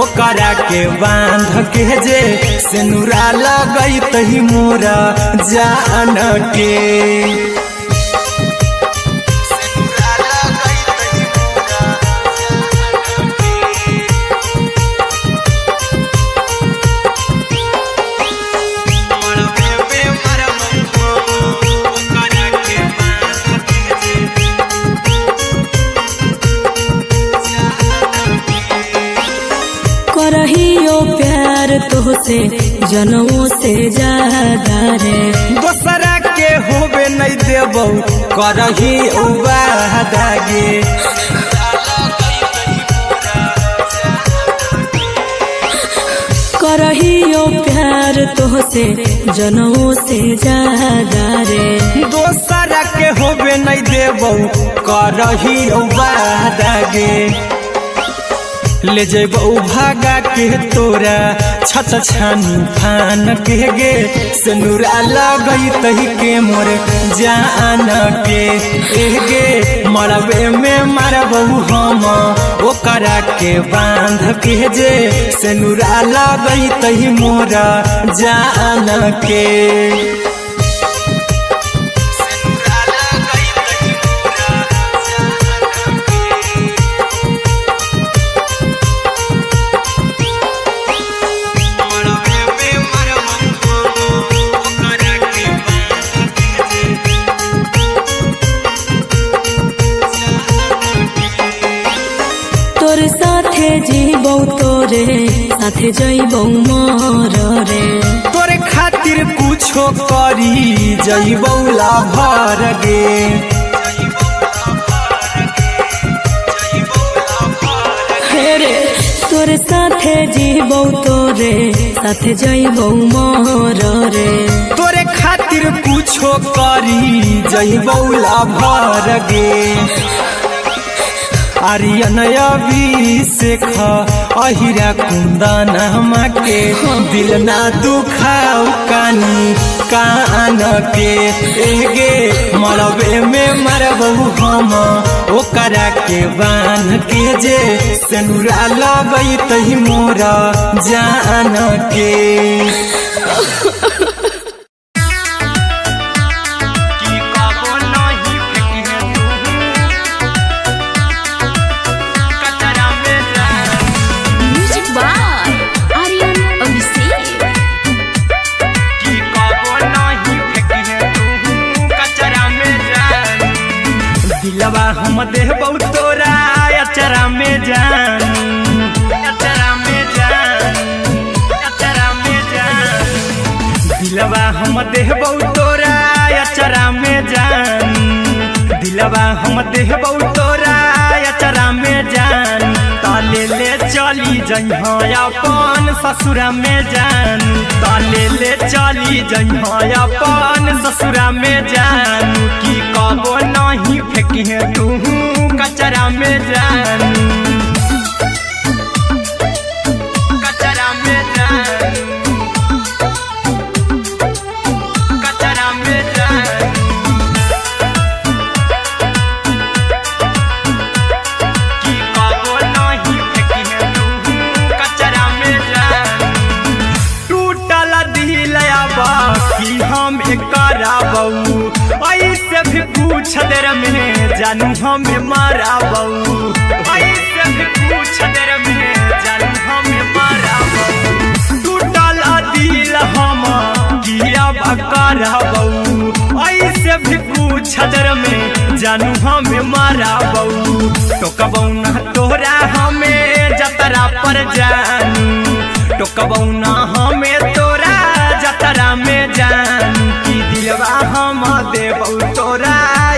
S1: ओकरा के बांध के जे सेनुरा लगई तही मोरा जान के
S3: करहियो प्यार तोहसे जनमों से ज्यादा रे
S1: दोसरा के होबे नहीं देबौ करही वादा गे
S3: करहियो प्यार तोहसे जनमों से ज्यादा रे
S1: दोसरा के होबे नहीं देबौ करही वादा गे ले जेबौ भागा के तोरा छत छानी फान के गे सेनुरा लगई तही के मोर जान के एगे मरबे में मरबौ हम ओकरा के बांध के जे सेनुरा लगई तही मोरा जान के
S3: तोरे साथे जीबौ तोरे साथे जइबौ मोर रे
S1: तोरे खातिर कुछो करी जइबौ लाभर गे
S3: रे तोरे साथे जीबौ तोरे साथे जइबौ मोर रे
S1: तोरे खातिर कुछो करी जइबौ लाभर गे आर्यन अभिषेक अहिरा कुंदन के दिल ना दुखाऊ कानी कान के एगे मरबे में मरबू हम ओकरा के बांध के जे सेनुरा लगई तही मोरा जान के दिलवा हम देबौ तोरा अचरा में जान अचरा में जान अचरा में जान दिलवा हम देबौ तोरा अचरा में जान दिलवा हम देबौ तोरा अचरा में जान ताले ले चली जइहा अपन ससुरा में जानू त ले चली जइहा अपन ससुरा में जानू की कबो नहीं फेंके तू कचरा में जानू कचरा में जानू कचरा में जानू की कबो नहीं फेंके तू कचरा में जानू टूटल दिल बाकी हम कराबू ऐसे भी पूछ देर में जानू हमें माराबू ऐसे भी पूछ देर में जानू हमें माराबू टूटल दिल हम किया कराबू ऐसे भी पूछ देर में जानू हमें माराबू टोकबू ना तोरा हमें जतरा पर जानू टोकबू ना हमें तोरा जतरा में जानू की दिलवा हम देबू तोरा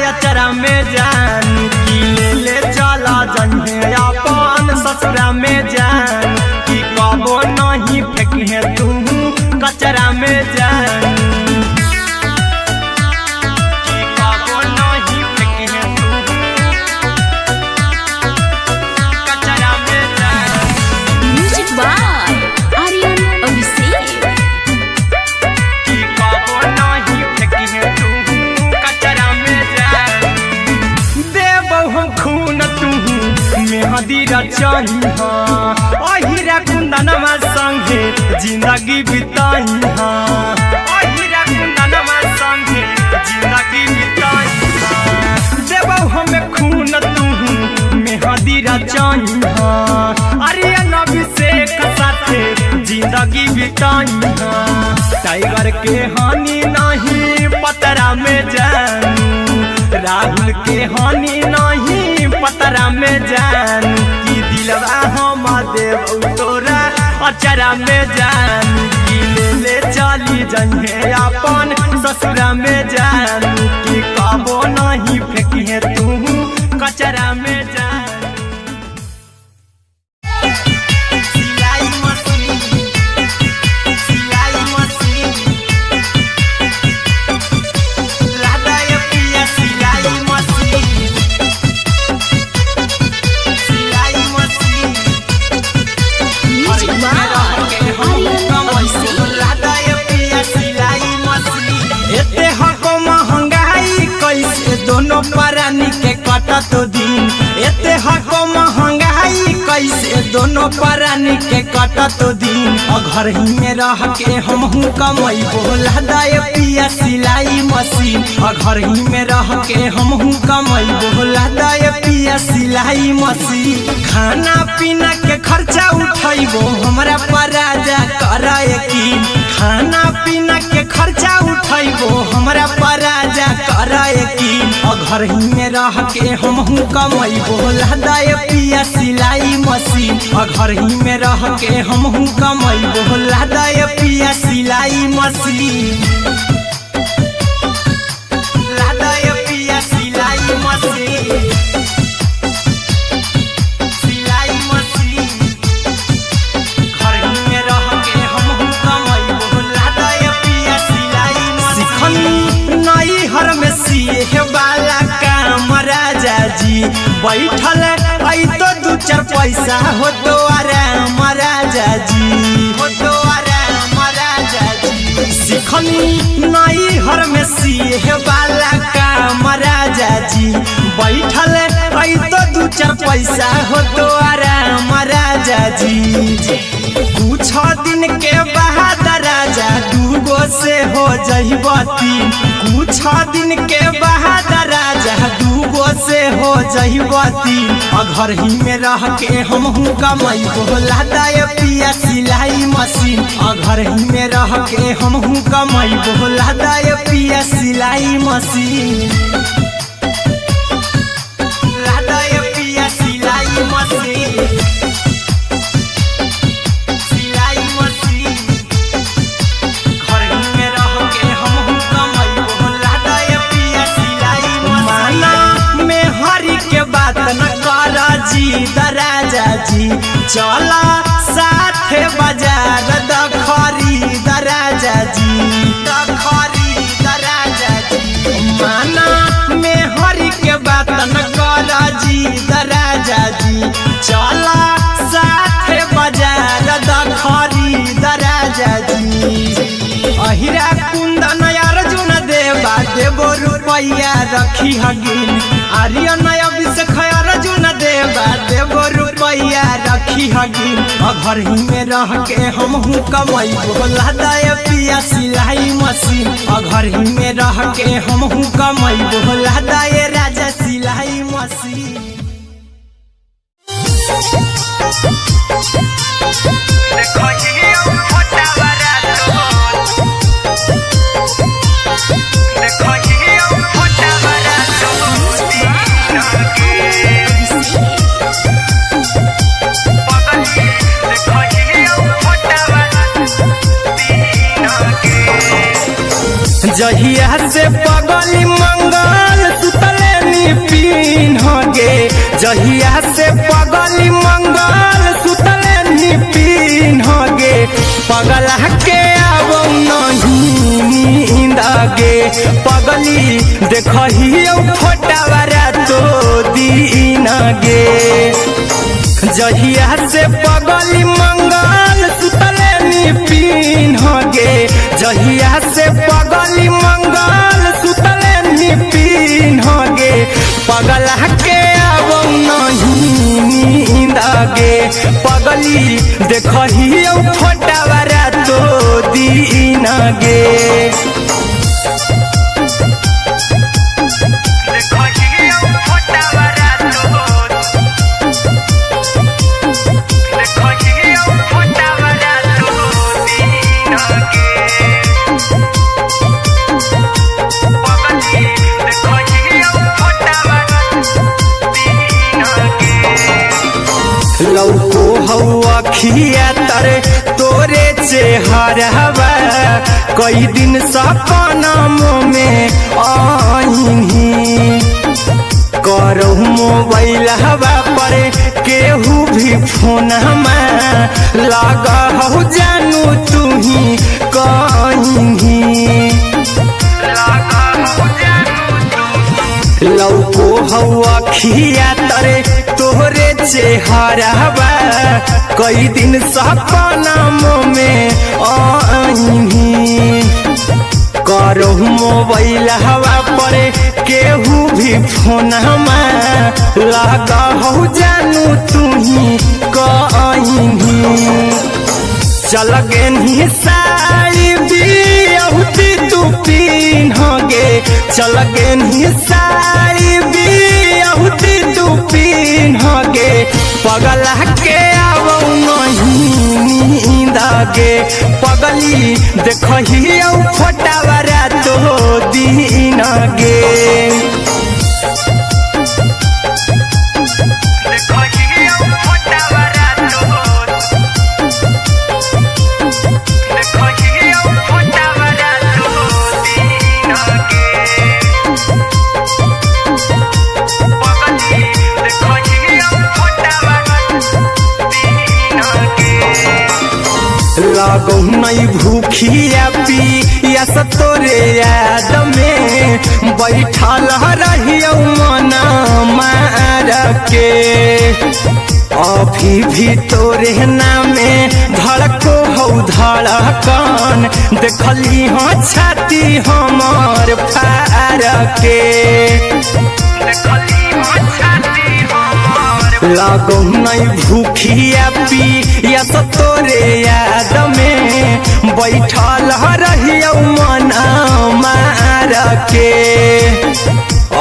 S1: अचरा में जानू की ले चला जइहे अपन ससुरा में जानू की कबो नहीं फेंके तू कचरा में जानू की कबो नहीं फेंके तू कचरा में जानू
S2: म्यूजिक बाय आर्यन अभिषेक।
S1: की कबो नहीं फेंके तू कचरा में जानू देबो हम खून तू मेहदी रचइहा अहिरा कुंदनमा संगे जिंदगी बिताइहा अहिरा कुंदनमा संगे जिंदगी बिताइहा देबो हम खून तू मेहदी रचइहा आर्यन अभिषेक साथे जिंदगी बिताइहा टाइगर के हानि नहीं पतरा में जानू राहुल के हानि नहीं पतरा में जानू की दिलवा हम देबू तोरा अचरा में जानू की ले चली जइहे अपन ससुरा में जानू की कबो नहीं फेंके तू कचरा में जानू सिलाई मशीन सिलाई मशीन लादा ये पिया सिलाई मशीन सिलाई machine
S2: music by Aryan Abhishek.
S1: लादा ये पिया सिलाई मशीन एते हको महंगाई कैसे दोनों परानी के कटत दिन एते हको महंगाई कैसे दोनों परानी के कटत दिन घर ही में रह के हमहू कमैबो लादा ये पिया सिलाई मशीन घर ही में रह के हमहू कमैबो लादा ये पिया सिलाई मशीन खाना पीना के खर्चा उठैबो हमरा पर राजा करा यकीन खाना पीना के खर्चा उठैबो हमरा पर राजा करा यकीन घर ही में रह के हमहू कमैबो लादा ये पिया सिलाई मशीन घर ही में रह के हमहू कमैबो लादा ये पिया सिलाई मशीन लादा ये पिया सिलाई मशीन सिलाई मशीन घर ही में रह के हमहू कमैबो लादा ये पिया सिलाई मशीन नई हर में सिए वाला काम राजा जी बैठल आई तो दू चार पैसा हो तो आराम राजा जी हो तो आराम राजा जी सिखनी नई हर में सिए वाला काम राजा जी बैठल आई तो दू चार पैसा हो तो आराम राजा जी कुछ दिन के बाद राजा दूगो से हो जइबो तीन कुछ दिन के बाद राजा दूगो से हो जइबो तीन घर ही में रह के हमहू कमैबो लादा ये पिया सिलाई मशीन घर ही में रह के हमहू कमैबो लादा ये पिया सिलाई मशीन लादा ये पिया सिलाई मशीन सिलाई मशीन घर ही में रह के हमहू कमैबो लादा ये पिया सिलाई मशीन माना में हरी के बात न कर जी दराजा जी चला साथे बाजार द खरीद राजा जी द खरीद राजा जी माना में हरि के बात न कर जी द राजा जी चला साथे बाजार द खरीद राजा जी अहिरा कुंदन अर्जुन देवा देवो रुपैया रखी हगिन आर्यन अभिषेक अर्जुन देवा देवो रुपैया रखी हगिन घर ही में रह के हमहू कमाई बोला दाय पिया सिलाई मशीन घर ही में रह के हमहू कमाई बोला दाय राजा सिलाई मशीन जहिया से पगली मंगल सुतले निपिन गे जहिया से पगली मंगल सुतले निपिन गे पगला के आवो नहीं नींद गे पगली देखही फोटावारा तो दीन गे जहिया से पगली मंगल सुतले निपिन गे जहिया से पगली मंगल सुतले निपिन गे पगला के आवो नहीं नींद गे पगली देखही फोटावारा तो दीन गे लौको हवा खिया तरे तोरे चेहरवा कई दिन सपना में आईनी करो मोबाइल हवा पर केहू भी फोन में लगा हो जानू तू ही कहीं लौको हवा खिया तरे तोहरे चेहरवा कई दिन सपना में आईनी करो मोबाइल हवा पर केहू भी फोन में लगा हो जानू तू ही कहीं चल गे साड़ी बिहुती तू पीन गे चल गे साड़ी बिहुती तू पीन गे पगला के आवो नहीं नींद गे पगली देखही फोटावारा तो दीन गे लागो नहीं भूखिया पिया तोरे याद में बैठल रहियो मना मार के अभी भी तोरे नामे धड़को हो धड़कन देखली हो छाती हमार फार के लागो नहीं भूखिया पिया तोरे याद में बैठल रहियो मना मार के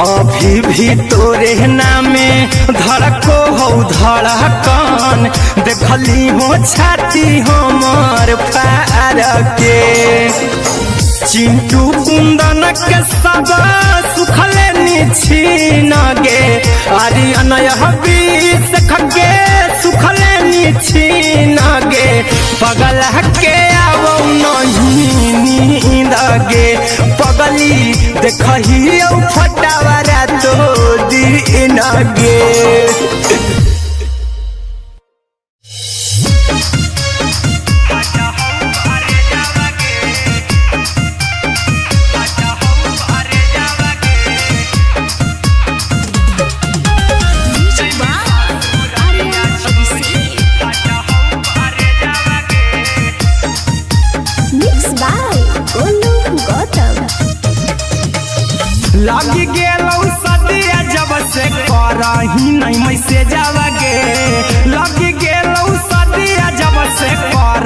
S1: अभी भी तोरे नामे धड़को हो धड़कन देखली हो छाती हमार फार के चिंटू कुंदन के सब सुखले निछीन गे आर्यन अभिषेक के सुखले निछीन गे पगला के आवो नहीं नींद गे पगली देखही फोटावारा तो दीन गे।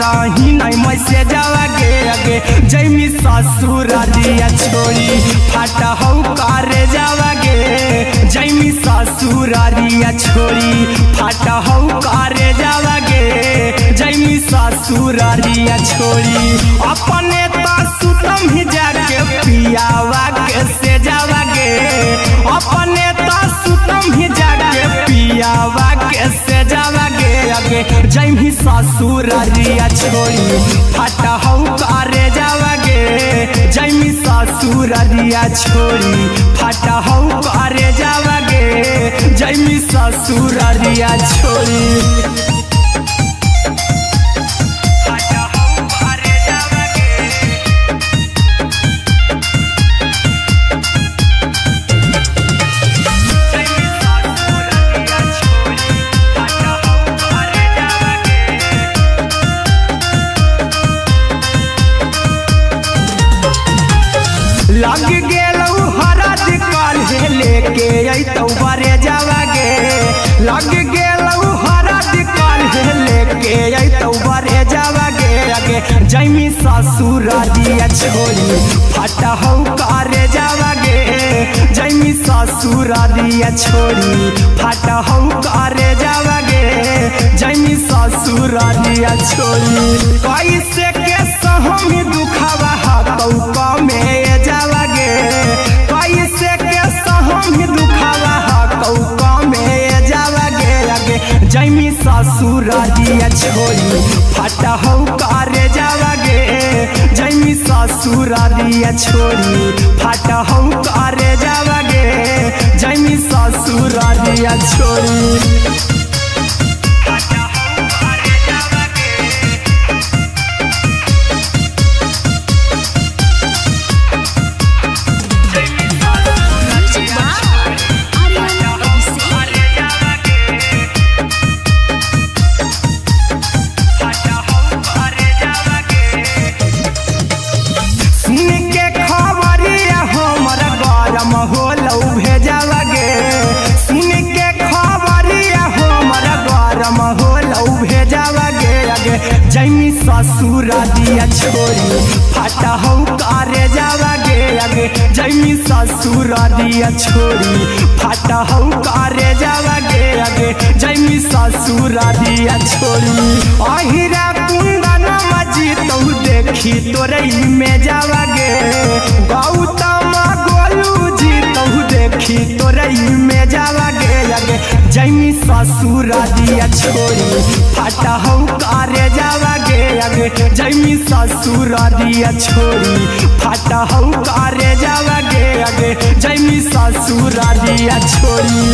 S1: कहीं नहीं मैसेजवा गे आगे जैमी ससुरारिया छोड़ी फाटा हौ करे जावा गे जैमी ससुरारिया छोड़ी फाटा हौ करे जावा गे जैमी ससुरारिया छोड़ी अपने तो सुतम ही जाके पियावा के से जावा गे अपने तो सुतम ही जाके पियावा के से जावा गे आगे जैमी ससुरारिया छोड़ी फाटा हौ करे जावा गे जैमी ससुरारिया छोड़ी फाटा हौ करे जावा गे जैमी ससुरारिया छोड़ी लग गेलौ हरद काल्हे लेके अइतौ बरे जावा गे लग गेलौ हरद काल्हे लेके अइतौ बरे जावा गे आगे जैमी ससुरारिया छोड़ी फाटा हौ करे जावा गे जैमी ससुरारिया छोड़ी फाटा हौ करे जावा गे जैमी ससुरारिया छोड़ी कैसे के सहम दुखावा हाथौ कमे जावा गे कैसे के सहम दुखावा हाथौ कमे जावा गे आगे जैमी ससुरारिया छोड़ी फाटा हौ करे जावा गे जैमी ससुरारिया छोड़ी फाटा हौ करे जावा गे जैमी ससुरारिया छोड़ी होलौ भेजावा गे सुन के खबरिया हमरा गरम होलौ भेजावा गे आगे जैमी ससुरारिया छोड़ी फाटा हौ करे जावा गे आगे जैमी ससुरारिया छोड़ी फाटा हौ करे जावा गे आगे जैमी ससुरारिया छोड़ी अहिरा कुंदन मजी तौ देखी तोरई में जावा गे गौतम देखी तोरई में जावा गे आगे जैमी ससुरारिया छोड़ी फाटा हौ करे जावा गे आगे जैमी ससुरारिया छोड़ी फाटा हौ करे जावा गे आगे जैमी ससुरारिया छोड़ी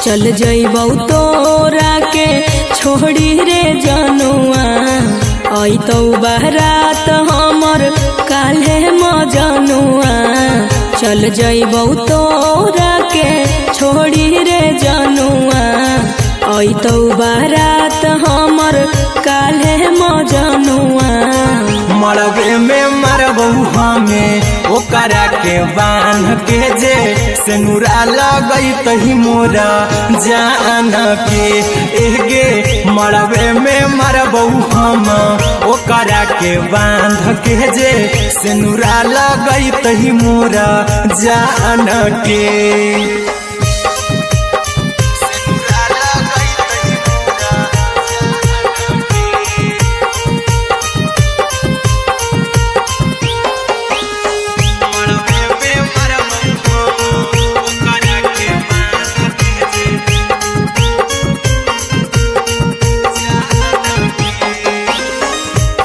S3: चल जइबौ तोरा के छोड़ी रे जनुआ अइतौ बारात हमर काल्हे मजनुआ चल जइबौ तोरा के छोड़ी रे जनुआ अइतौ बारात हमर काल्हे मजनुआ
S1: मरबे में मरबौ हमें ओकरा के बांध के जे सेनुरा लगैतहि मोरा जान के एगे मरबे में मरबौ हम ओकरा के बांध के जे सेनुरा लगैतहि मोरा जान के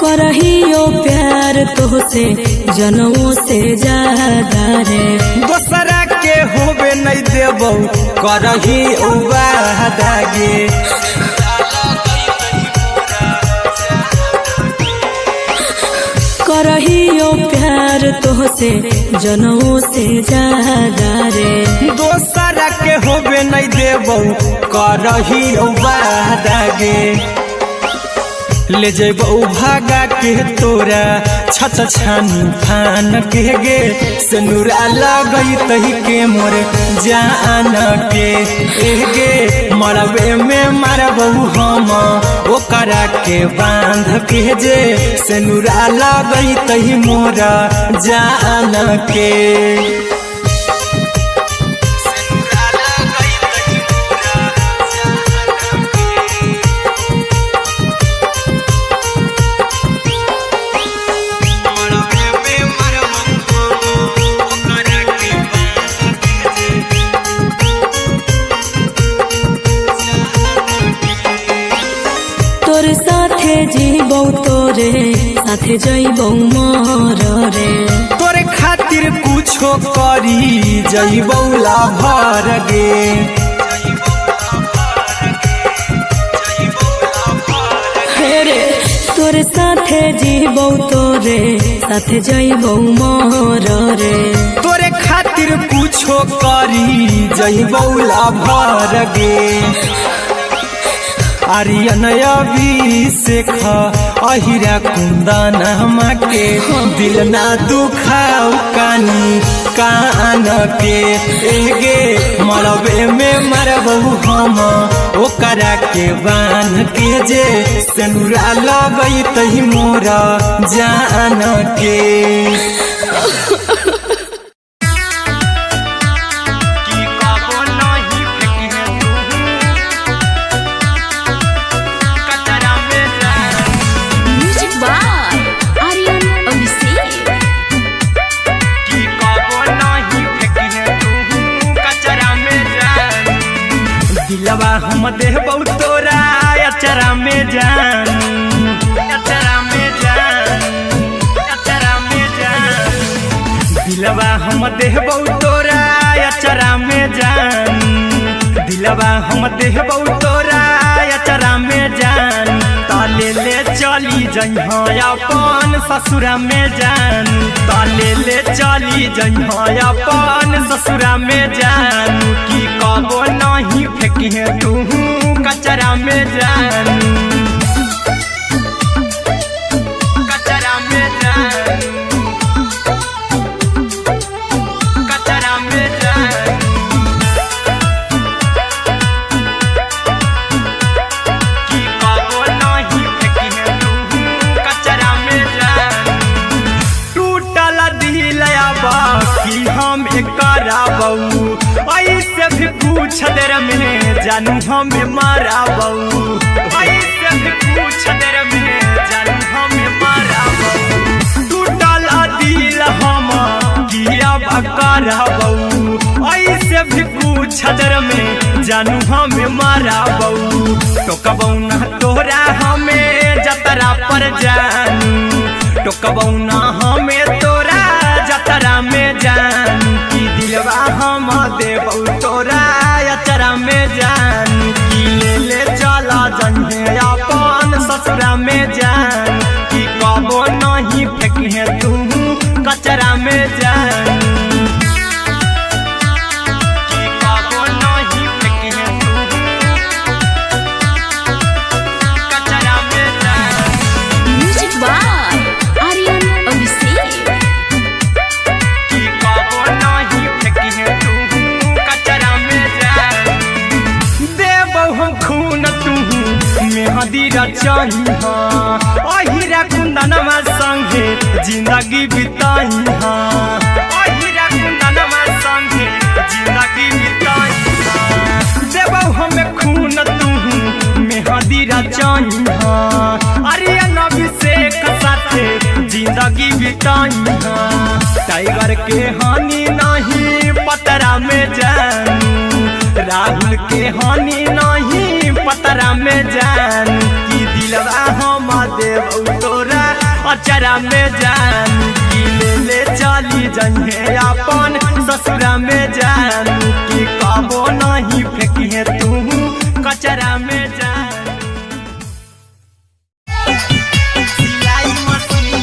S3: करहियो प्यार तोहसे जनमों से ज्यादा रे
S1: दोसरा के होबे नहीं देबौ करही वादा गे
S3: कर करहियो प्यार तोहसे जनों से ज्यादा रे।
S1: दोसरा के होबे नहीं देबो करहियो वादा गे। ले जेबो भागा के तोरा छत छानी फान के गे। सिनुरा लगई तही के मोर जान के गे। मरबे में मारबो हम ओकरा के बांध के जे। सिनुरा लगई तही मोर जान के।
S3: तोरे साथे जीबो तोरे साथे जइबो मोर रे।
S1: तोरे खातिर कुछो करी जइबो लाभर गे।
S3: रे तोरे साथे जीबो तोरे साथे जइबो मोर रे।
S1: तोरे खातिर कुछो करी जइबो लाभर गे। आर्यन अभिषेक अहिरा कुंदन के दिल ना दुखाऊ कानी कान के गे। मरबे में मरबो हम ओकरा के बान के जे। सिनुरा लगई तही मोरा जान के। दिलवा हम देबो तोरा अचरा में जान। अचरा में जान। अचरा में जान। दिलवा हम देबो तोरा अचरा में जान। दिलवा हम देबो तोरा अचरा में जान। ताले ले चली जइहा अपन ससुरा में जान। ताले ले चली जइहा अपन ससुरा में जान। की कबो नहीं फेंकी तू कचरा में जान। कचरा में जान। कचरा में जान। की कबो नहीं फेंकी तू कचरा में जान। टूटल दिल बाकी हम कराबू ऐसे भी कुछ देर में जानू हमें माराबू। ऐसे भी कुछ देर में जानू हमें माराबू। टूटल दिल हम किया कराबू ऐसे भी कुछ देर में जानू हमें माराबू। टोकबौ ना तोरा हमें जतरा पर जानू। टोकबौ ना हमें तोरा जतरा में जानू। की दिलवा हम देबौ तोरा अचरा में जान। की ले चला जन्हे अपन ससुरा में जान। की कबो नहीं फेंके तू कचरा में जान। की कबो नहीं फेंके तू कचरा में जान।
S2: Music by Aryan Abhishek.
S1: की कबो नहीं फेंके तू कचरा में जान। देबो हम खून तू मेहदी रचही अहिरा कुंदनमा संगे जिंदगी बिताई। अहिरा कुंदनमा संगे जिंदगी बिताई। देबो हमें खून तू मेहदी रचही आर्यन अभिषेक साथे जिंदगी बिताई। टाइगर के हानि नहीं पतरा में जानू। राहुल के हानि नहीं पतरा में जान। की दिलवा हम देबौ तोरा अचरा में जान। की ले चली जइहे अपन ससुरा में जान। की कबो नहीं फेंकी तू कचरा में जान। सिलाई मशीन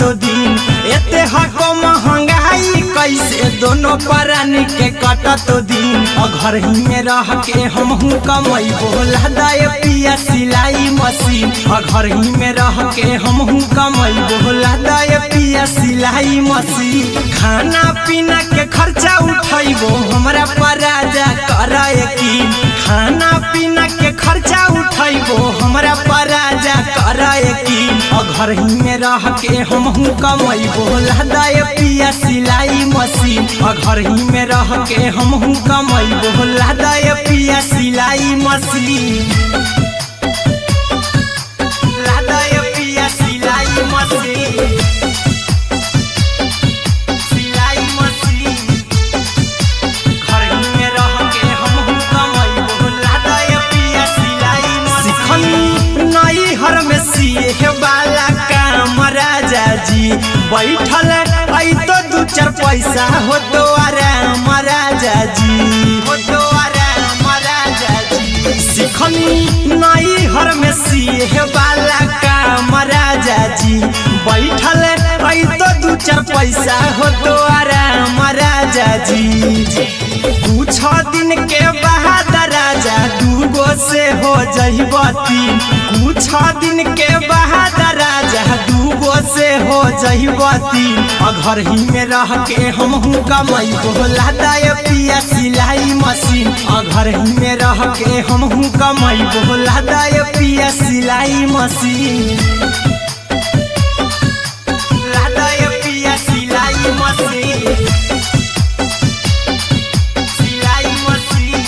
S1: तो दिन एते हको महंगाई कैसे दोनों प्राणी के तो दिन घर ही में रह के हमहू कमाई बोला दाए पिया सिलाई मशीन घर ही में रह के हमहू कमाई बोला दाए पिया सिलाई मशीन खाना पीना के खर्चा उठाइबो हमरा पर राजा करे यकीन खाना पीना के खर्चा उठाइबो हमरा पर राजा करे यकीन घर ही में रह के हमहू कमाई बोला दाए पिया सिलाई मशीन घर ही में रह के हमहू कमाई बोला दाए पिया सिलाई मशीन लादाए पिया सिलाई मशीन सिलाई मशीन घर ही में रह के हमहू कमाई बोला दाए पिया सिलाई मशीन नई हर में सिए वाला काम राजा जी बैठल आई तो दू चार पैसा हो तो आराम राजा जी हो तो आराम राजा जी सिखनी नई हर में सिए वाला काम राजा जी बैठल आई तो दू चार पैसा हो तो आराम राजा जी कुछ दिन के बाद राजा दूगो से हो जइबो तीन कुछ दिन के बाद राजा दूगो से हो जइबो तीन घर ही में रह के हमहू कमाई बोला दाए पिया सिलाई मशीन घर ही में रह के हमहू कमाई बोला दाए पिया सिलाई मशीन लादाए पिया सिलाई मशीन सिलाई मशीन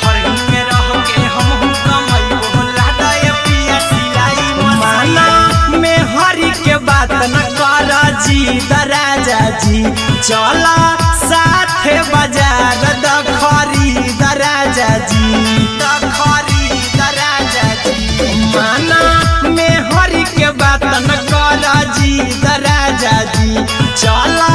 S1: घर ही में रह के हमहू कमाई बोला दाए पिया सिलाई मशीन में हरी के बात न कर जी दराजा जी चला साथे बाजार दखरी दराजा जी दखरी दराजा जी माना में हरी के बात न कर जी दराजा जी चला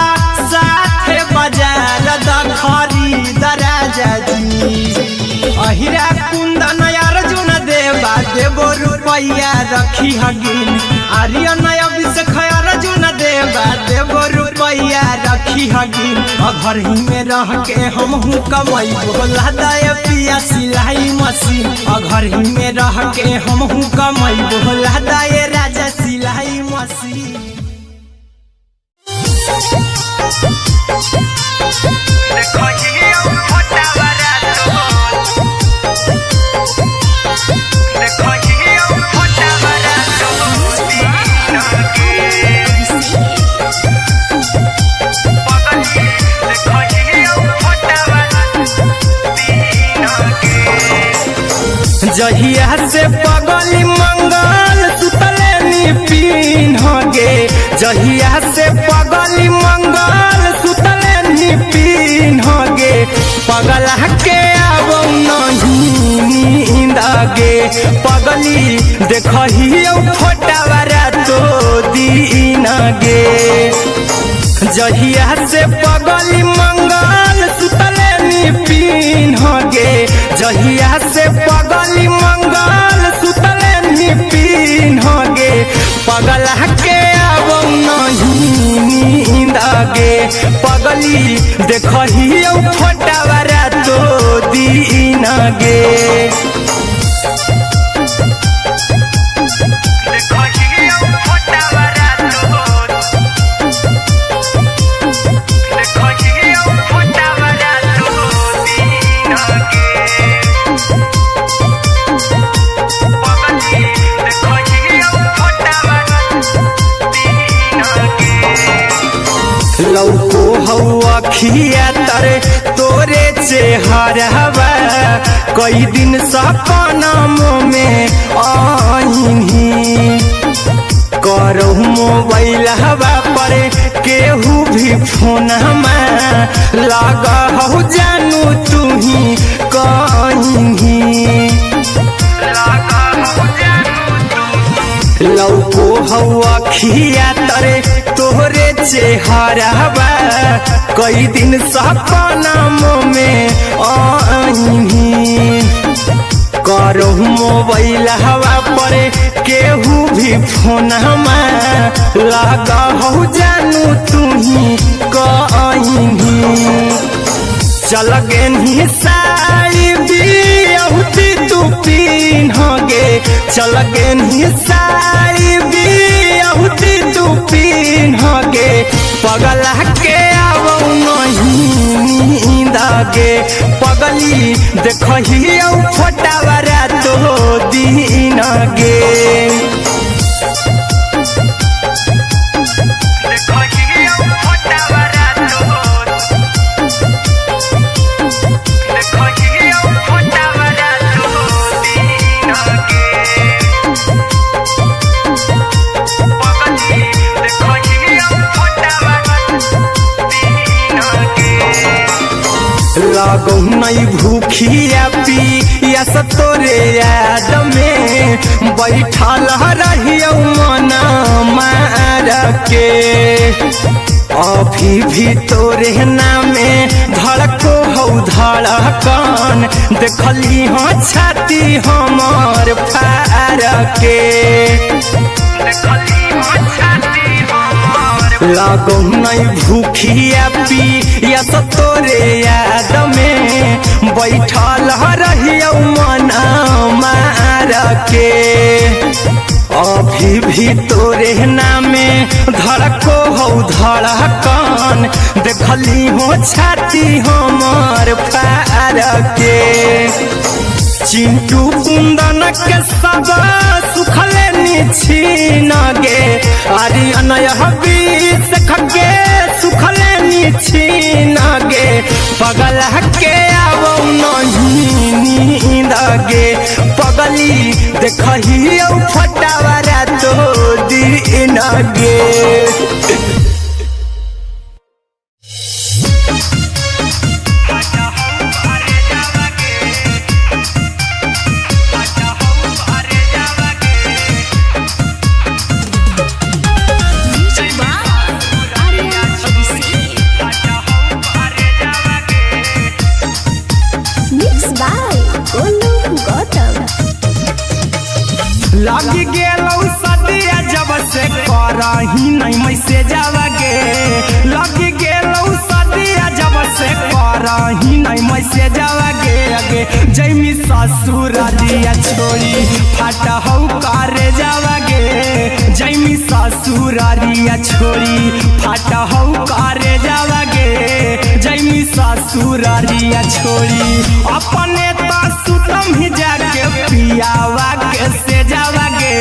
S1: साथे बाजार दखरी दराजा जी अहिरा कुंदन अर्जुन देवा देवो रुपया रखी हगिन आर्यन अभिषेक अर्जुन देवा देवो रुपया रखी हगिन घर ही में रह के हमहू कमाई बोला दाए पिया सिलाई मशीन घर ही में रह के हमहू कमाई बोला दाए राजा सिलाई मशीन जहिया से पगली मंगल सुतले पिन गे जहिया से पगली मंगल सुतले पिन गे पगला के अब नहीं नींद गे पगली देखही फोटावारा तो दीन गे जहिया से पगली मंगल सुतले पिन गे जहिया से पगली मंगल सुतले पिन गे पगला के अब नहीं नींद गे पगली देखही फोटावारा तो दीन गे लौको हवा खिया तरे तोरे चेहरवा कई दिन सपना में आईनी करो मोबाइल हवा पर केहू भी फोन लगा हो जानू तू ही कहीं लौको हवा खिया तरे तोहरे चेहरवा कई दिन सपना में आईनी करो मोबाइल हवा पर केहू भी फोन लगा हो जानू तुही कहीं चल गेनी साड़ी बियहुती तू पिन्हगे चल गेनी साड़ी बियहुती तू पिन्हगे पगला के आवो नहीं दागे पगली देखही फोटावरा तो दिन गे लागो नहीं भूखिया पिया तोरे याद में बैठल रहियो मन मार के अभी भी तोरे नामे धड़को हो धड़कन देखली हो छाती हमर फार के लागो नहीं भूखिया पिया तोरे याद में बैठल रहियो मन मार के अभी भी तोरे नामे धड़को हो धड़कन देखली हो छाती हमर फार के चिंटू कुंदन के सब सुखले छीन गे आर्यन हबीस खगे सुखले छीन गे पगला के आवो नहीं नींद गे पगली देखही फटावरा तो दिन गे लगी गेलौ सदिया जब से करही नहीं मैसेजवा गे लगी गेलौ सदिया जब से करही नहीं मैसेजवा गे अगे जैमी ससुर दिया छोड़ी फाटा हौ करे जावा गे जैमी ससुर दिया छोड़ी फाटा हौ करे जावा गे जैमी ससुर दिया छोड़ी अपने तो सुतम ही जाके पियावा के से जावा गे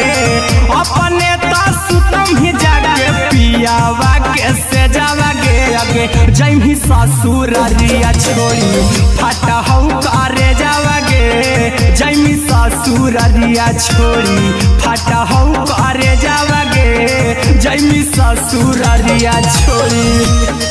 S1: अपने तो सुतम ही जाके पियावा के से जावा गे अगे जैमी ससुर दिया छोड़ी फाटा हौ करे जावा गे जैमी ससुर दिया छोड़ी फाटा हौ करे जावा गे जैमी ससुर दिया छोड़ी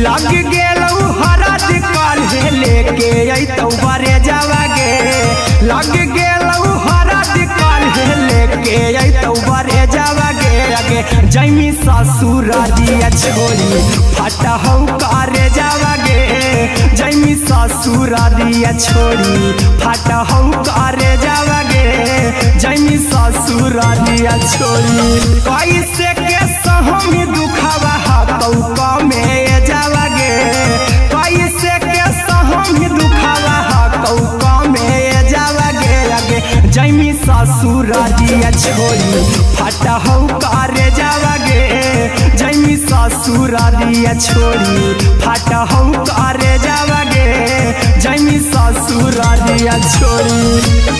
S1: लग गेलौ हरद काल्हे लेके अइतौ बरे जावा गे लग गेलौ हरद काल्हे लेके अइतौ बरे जावा गे अगे जैमी ससुर दिया छोड़ी फाटा हौ करे जावा गे जैमी ससुर दिया छोड़ी फाटा हौ करे जावा गे जैमी ससुर दिया छोड़ी कैसे के सहमी दुखावा हाथौ कमे जावा गे कैसे के सहमी दुखावा हाथौ कमे जावा गे अगे जैमी ससुर दिया छोड़ी फाटा हौ करे जावा गे जैमी ससुर दिया छोड़ी फाटा हौ करे जावा गे जैमी ससुर दिया छोड़ी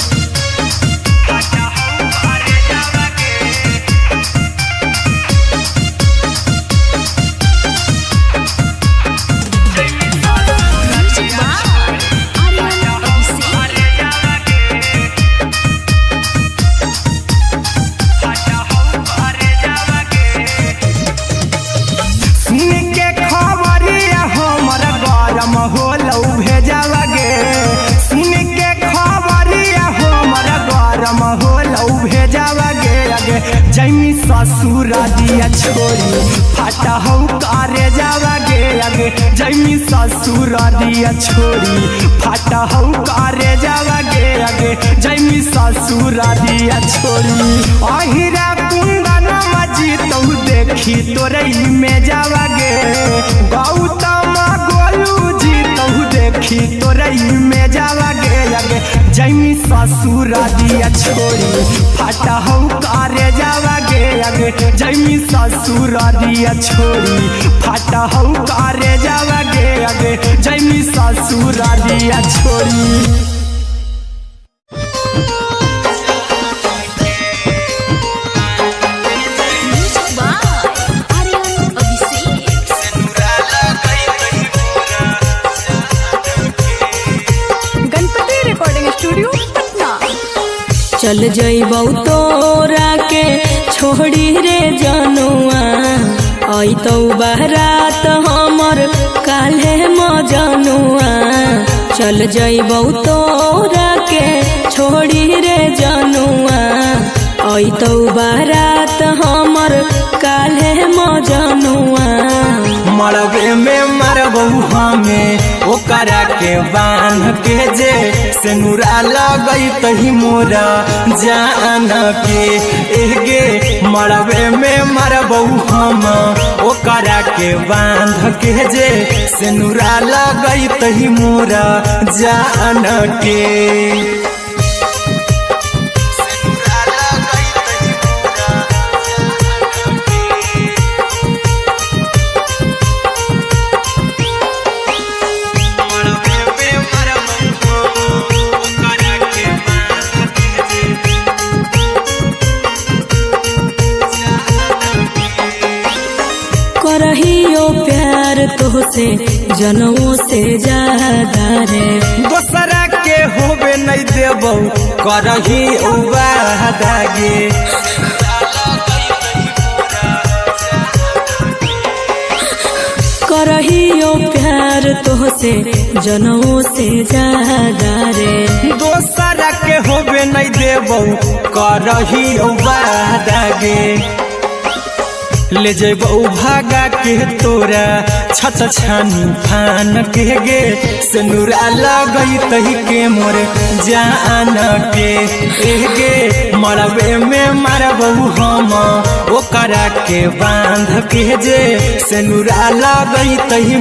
S1: सुन के खा जैमी ससुर दिया छोड़ी फाटा हो करे जावा गे आगे जैमी ससुर दिया छोड़ी फाटा हो करे जावा गे आगे जैमी ससुर दिया छोड़ी अहिरा कुंदन मजी तो देखी तोरई में जावा गे गौतम गोलू जी तो देखी तोरई में जावा गे आगे जैमी ससुर दिया छोड़ी फाटा हो करे जावा गे आगे जैमी ससुर दिया छोड़ी फाटा हो करे जावा गे आगे जैमी ससुर दिया छोड़ी
S3: चल जइबौ तोरा के छोड़ी रे जनुआ आई तो बारात हमर काल्हे मजनुआ चल जइबौ तोरा के छोड़ी रे जनुआ आई तो बारात हमर काल्हे मजनुआ
S1: मरबे में मरबू हमें ओकरा के बांध के जे सेनुरा लगई तही मोरा जान के एगे मरबे में मरबू हम ओकरा के बांध के जे सेनुरा लगई तही मोरा जान के
S3: करहियो प्यार तोहसे जनमों से ज्यादा रे
S1: दोसरा के होबे नहीं देबौ करही वादा गे
S3: करहियो प्यार तोहसे जनमों से ज्यादा रे
S1: दोसरा के होबे नहीं देबौ करही वादा गे ले जेबौ भागा के तोरा छछ छानी फान के गे सेनुरा लगई तही के मोर जान के एगे मरबे में मरबौ हम ओकरा के बांध के जे सेनुरा लगई तही